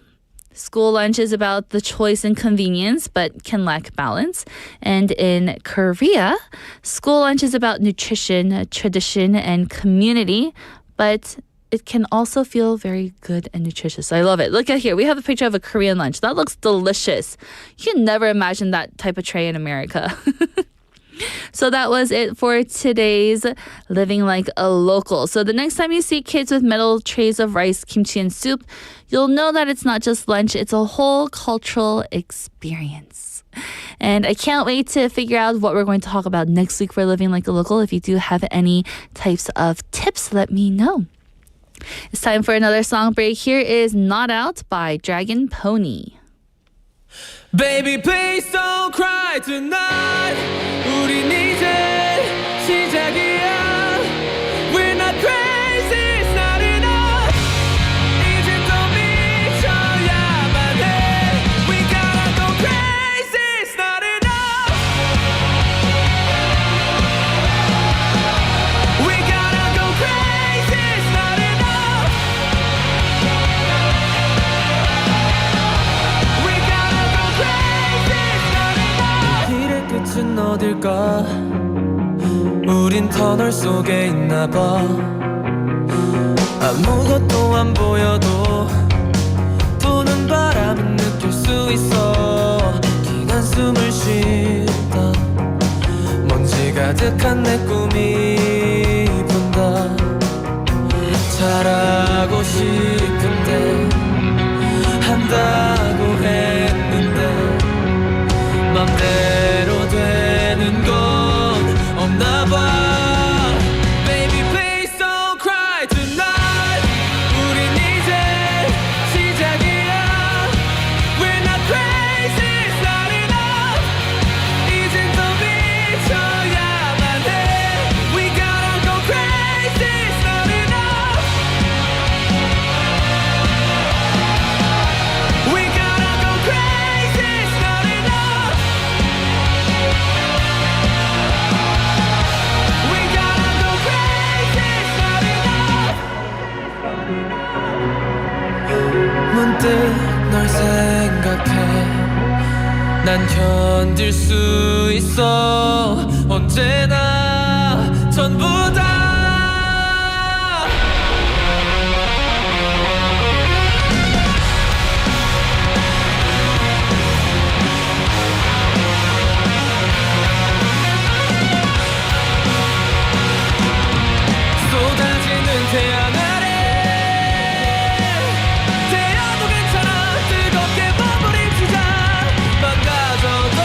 [SPEAKER 3] school lunch is about the choice and convenience, but can lack balance. And in Korea, school lunch is about nutrition, tradition, and community, but it can also feel very good and nutritious. I love it. Look at here. We have a picture of a Korean lunch. That looks delicious. You can never imagine that type of tray in America. So that was it for today's Living Like a Local. So the next time you see kids with metal trays of rice, kimchi, and soup, you'll know that it's not just lunch, it's a whole cultural experience. And I can't wait to figure out what we're going to talk about next week for Living Like a Local. If you do have any types of tips, let me know. It's time for another song break. Here is Not Out by Dragon Pony.
[SPEAKER 9] Baby, please don't cry tonight. 우린 이제 시작이야. We're not crazy, it's not enough. 이제 또 미쳐야만 해. We gotta go crazy, it's not enough. We gotta go crazy, it's not enough. We gotta go crazy, it's not enough. 길의 끝은 어딜까? 우린 터널 속에 있나 봐. 아무것도 안 보여도 부는 바람은 느낄 수 있어. 긴 한숨을 쉬다 먼지 가득한 내 꿈이 본다. 잘하고 싶은데 한다고 했는데 맘대로 되는 건 없나 봐. Baby, please don't cry tonight. 우린 이제 시작이야. We're not crazy, it's not enough. 이젠 더 미쳐야만 해. We gotta go crazy, it's not enough. We gotta go crazy, it's not enough. We gotta go crazy, it's not enough. 문득 널 생각해. 난 견딜 수 있어. 언제나 전부 다. 쏟아지는 태양 아래 태양도 괜찮아. 뜨겁게 버무리치자. 망가져도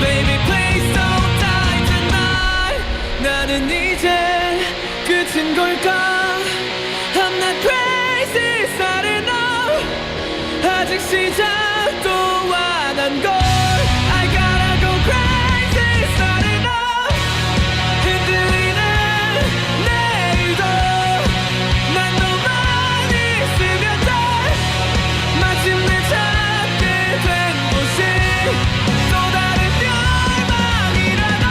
[SPEAKER 9] Baby, please don't die tonight. 나는 이제 끝인 걸까? I'm not crazy, it's not enough. 아직 시작도 안 한 걸. I gotta go crazy, it's not enough. 흔들리는 내일도 난 너만 있으면 돼. 마침내 찾게 된 곳이 또 다른 열망이라도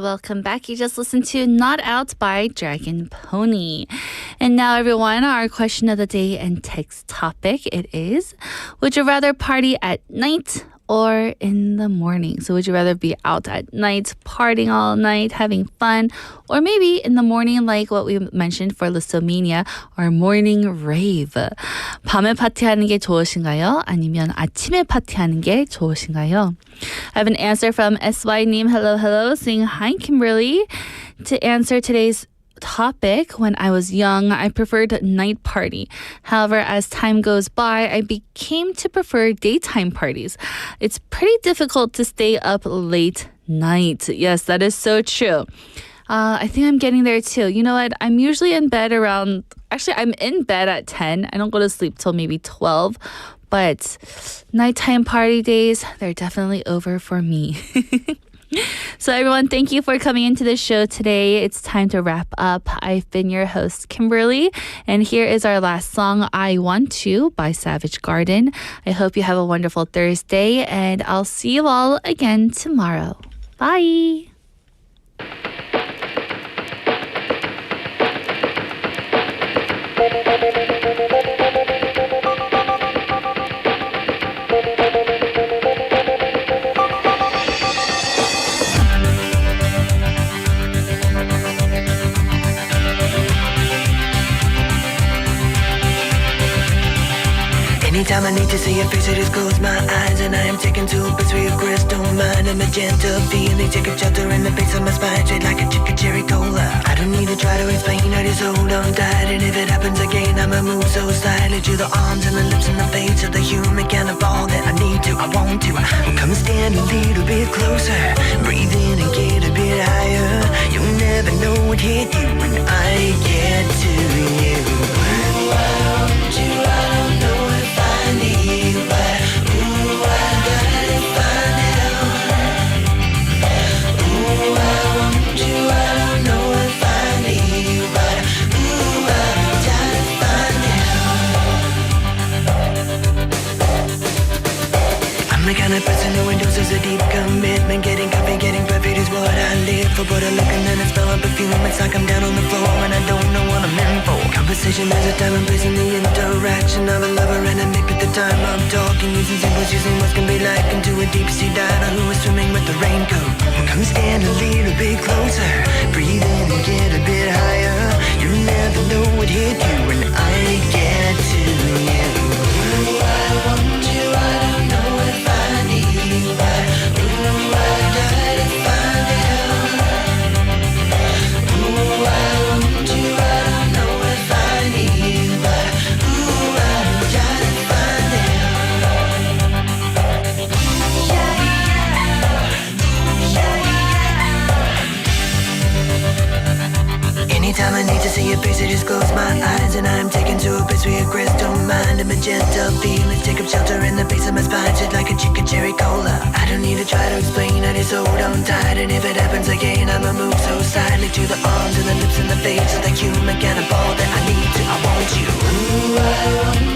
[SPEAKER 3] welcome back. You just listened to Not Out by Dragon Pony. And now, everyone, our question of the day and text topic, it is, would you rather party at night or in the morning? So would you rather be out at night, partying all night, having fun, or maybe in the morning like what we mentioned for Listomania, or morning rave? 밤에 파티하는 게 좋으신가요? 아니면 아침에 파티하는 게 좋으신가요? I have an answer from SY님, hello, saying, hi, Kimberly. To answer today's topic, when I was young, I preferred night party. However, as time goes by, I became to prefer daytime parties. It's pretty difficult to stay up late night. Yes, that is so true. I think I'm getting there too. You know what? I'm usually in bed I'm in bed at 10. I don't go to sleep till maybe 12. But nighttime party days, they're definitely over for me. So everyone, thank you for coming into the show today. It's time to wrap up. I've been your host, Kimberly, and here is our last song, I Want To by Savage Garden. I hope you have a wonderful Thursday, and I'll see you all again tomorrow. Bye!
[SPEAKER 10] Anytime I need to see your face, I just close my eyes and I am taken to a place where your crystal mind and magenta feeling take a shelter in the face of my spine, straight like a chicken cherry cola. I don't need to try to explain, I just hold on tight, and if it happens again, I'ma move so slightly to the arms and the lips and the face of the human kind of all that I need to, I want to. Come stand a little bit closer, breathe in and get a bit higher. You'll never know what hit you when I get to you. Ooh, I want you, I don't know if I need, but ooh, I gotta find out. Ooh, I want you, I don't know if I need, but ooh, I gotta find out. I'm the kind of person who endorses a deep commitment. Getting coffee, getting perfect is what I live for. Put a look and then I smell a perfume. It's like I'm down on the floor and I don't know what I'm in for. Conversation has a time and place in the interaction of a lover and a mate at the time I'm talking. Using symbols, using what can be like into a deep sea diver who is swimming with the raincoat. Come stand a little bit closer, breathe in and get a bit higher. You never know what hit you when I get to you. Ooh, I want you, I don't know if I need, but ooh, I gotta find out. Ooh, I want you, I don't know if I need, but ooh, I gotta find out. Anytime I need to see your face, I just close my eyes and I'm taken to a place where your crystal mind and magenta feelings take up shelter in the base of my spine, shit like a chicken cherry cola. I don't need to try to explain, I just hold on tight, and if it happens again, I'ma move so silently to the arms and the lips and the face of the human kind of all that I need to, I want you. Ooh, I want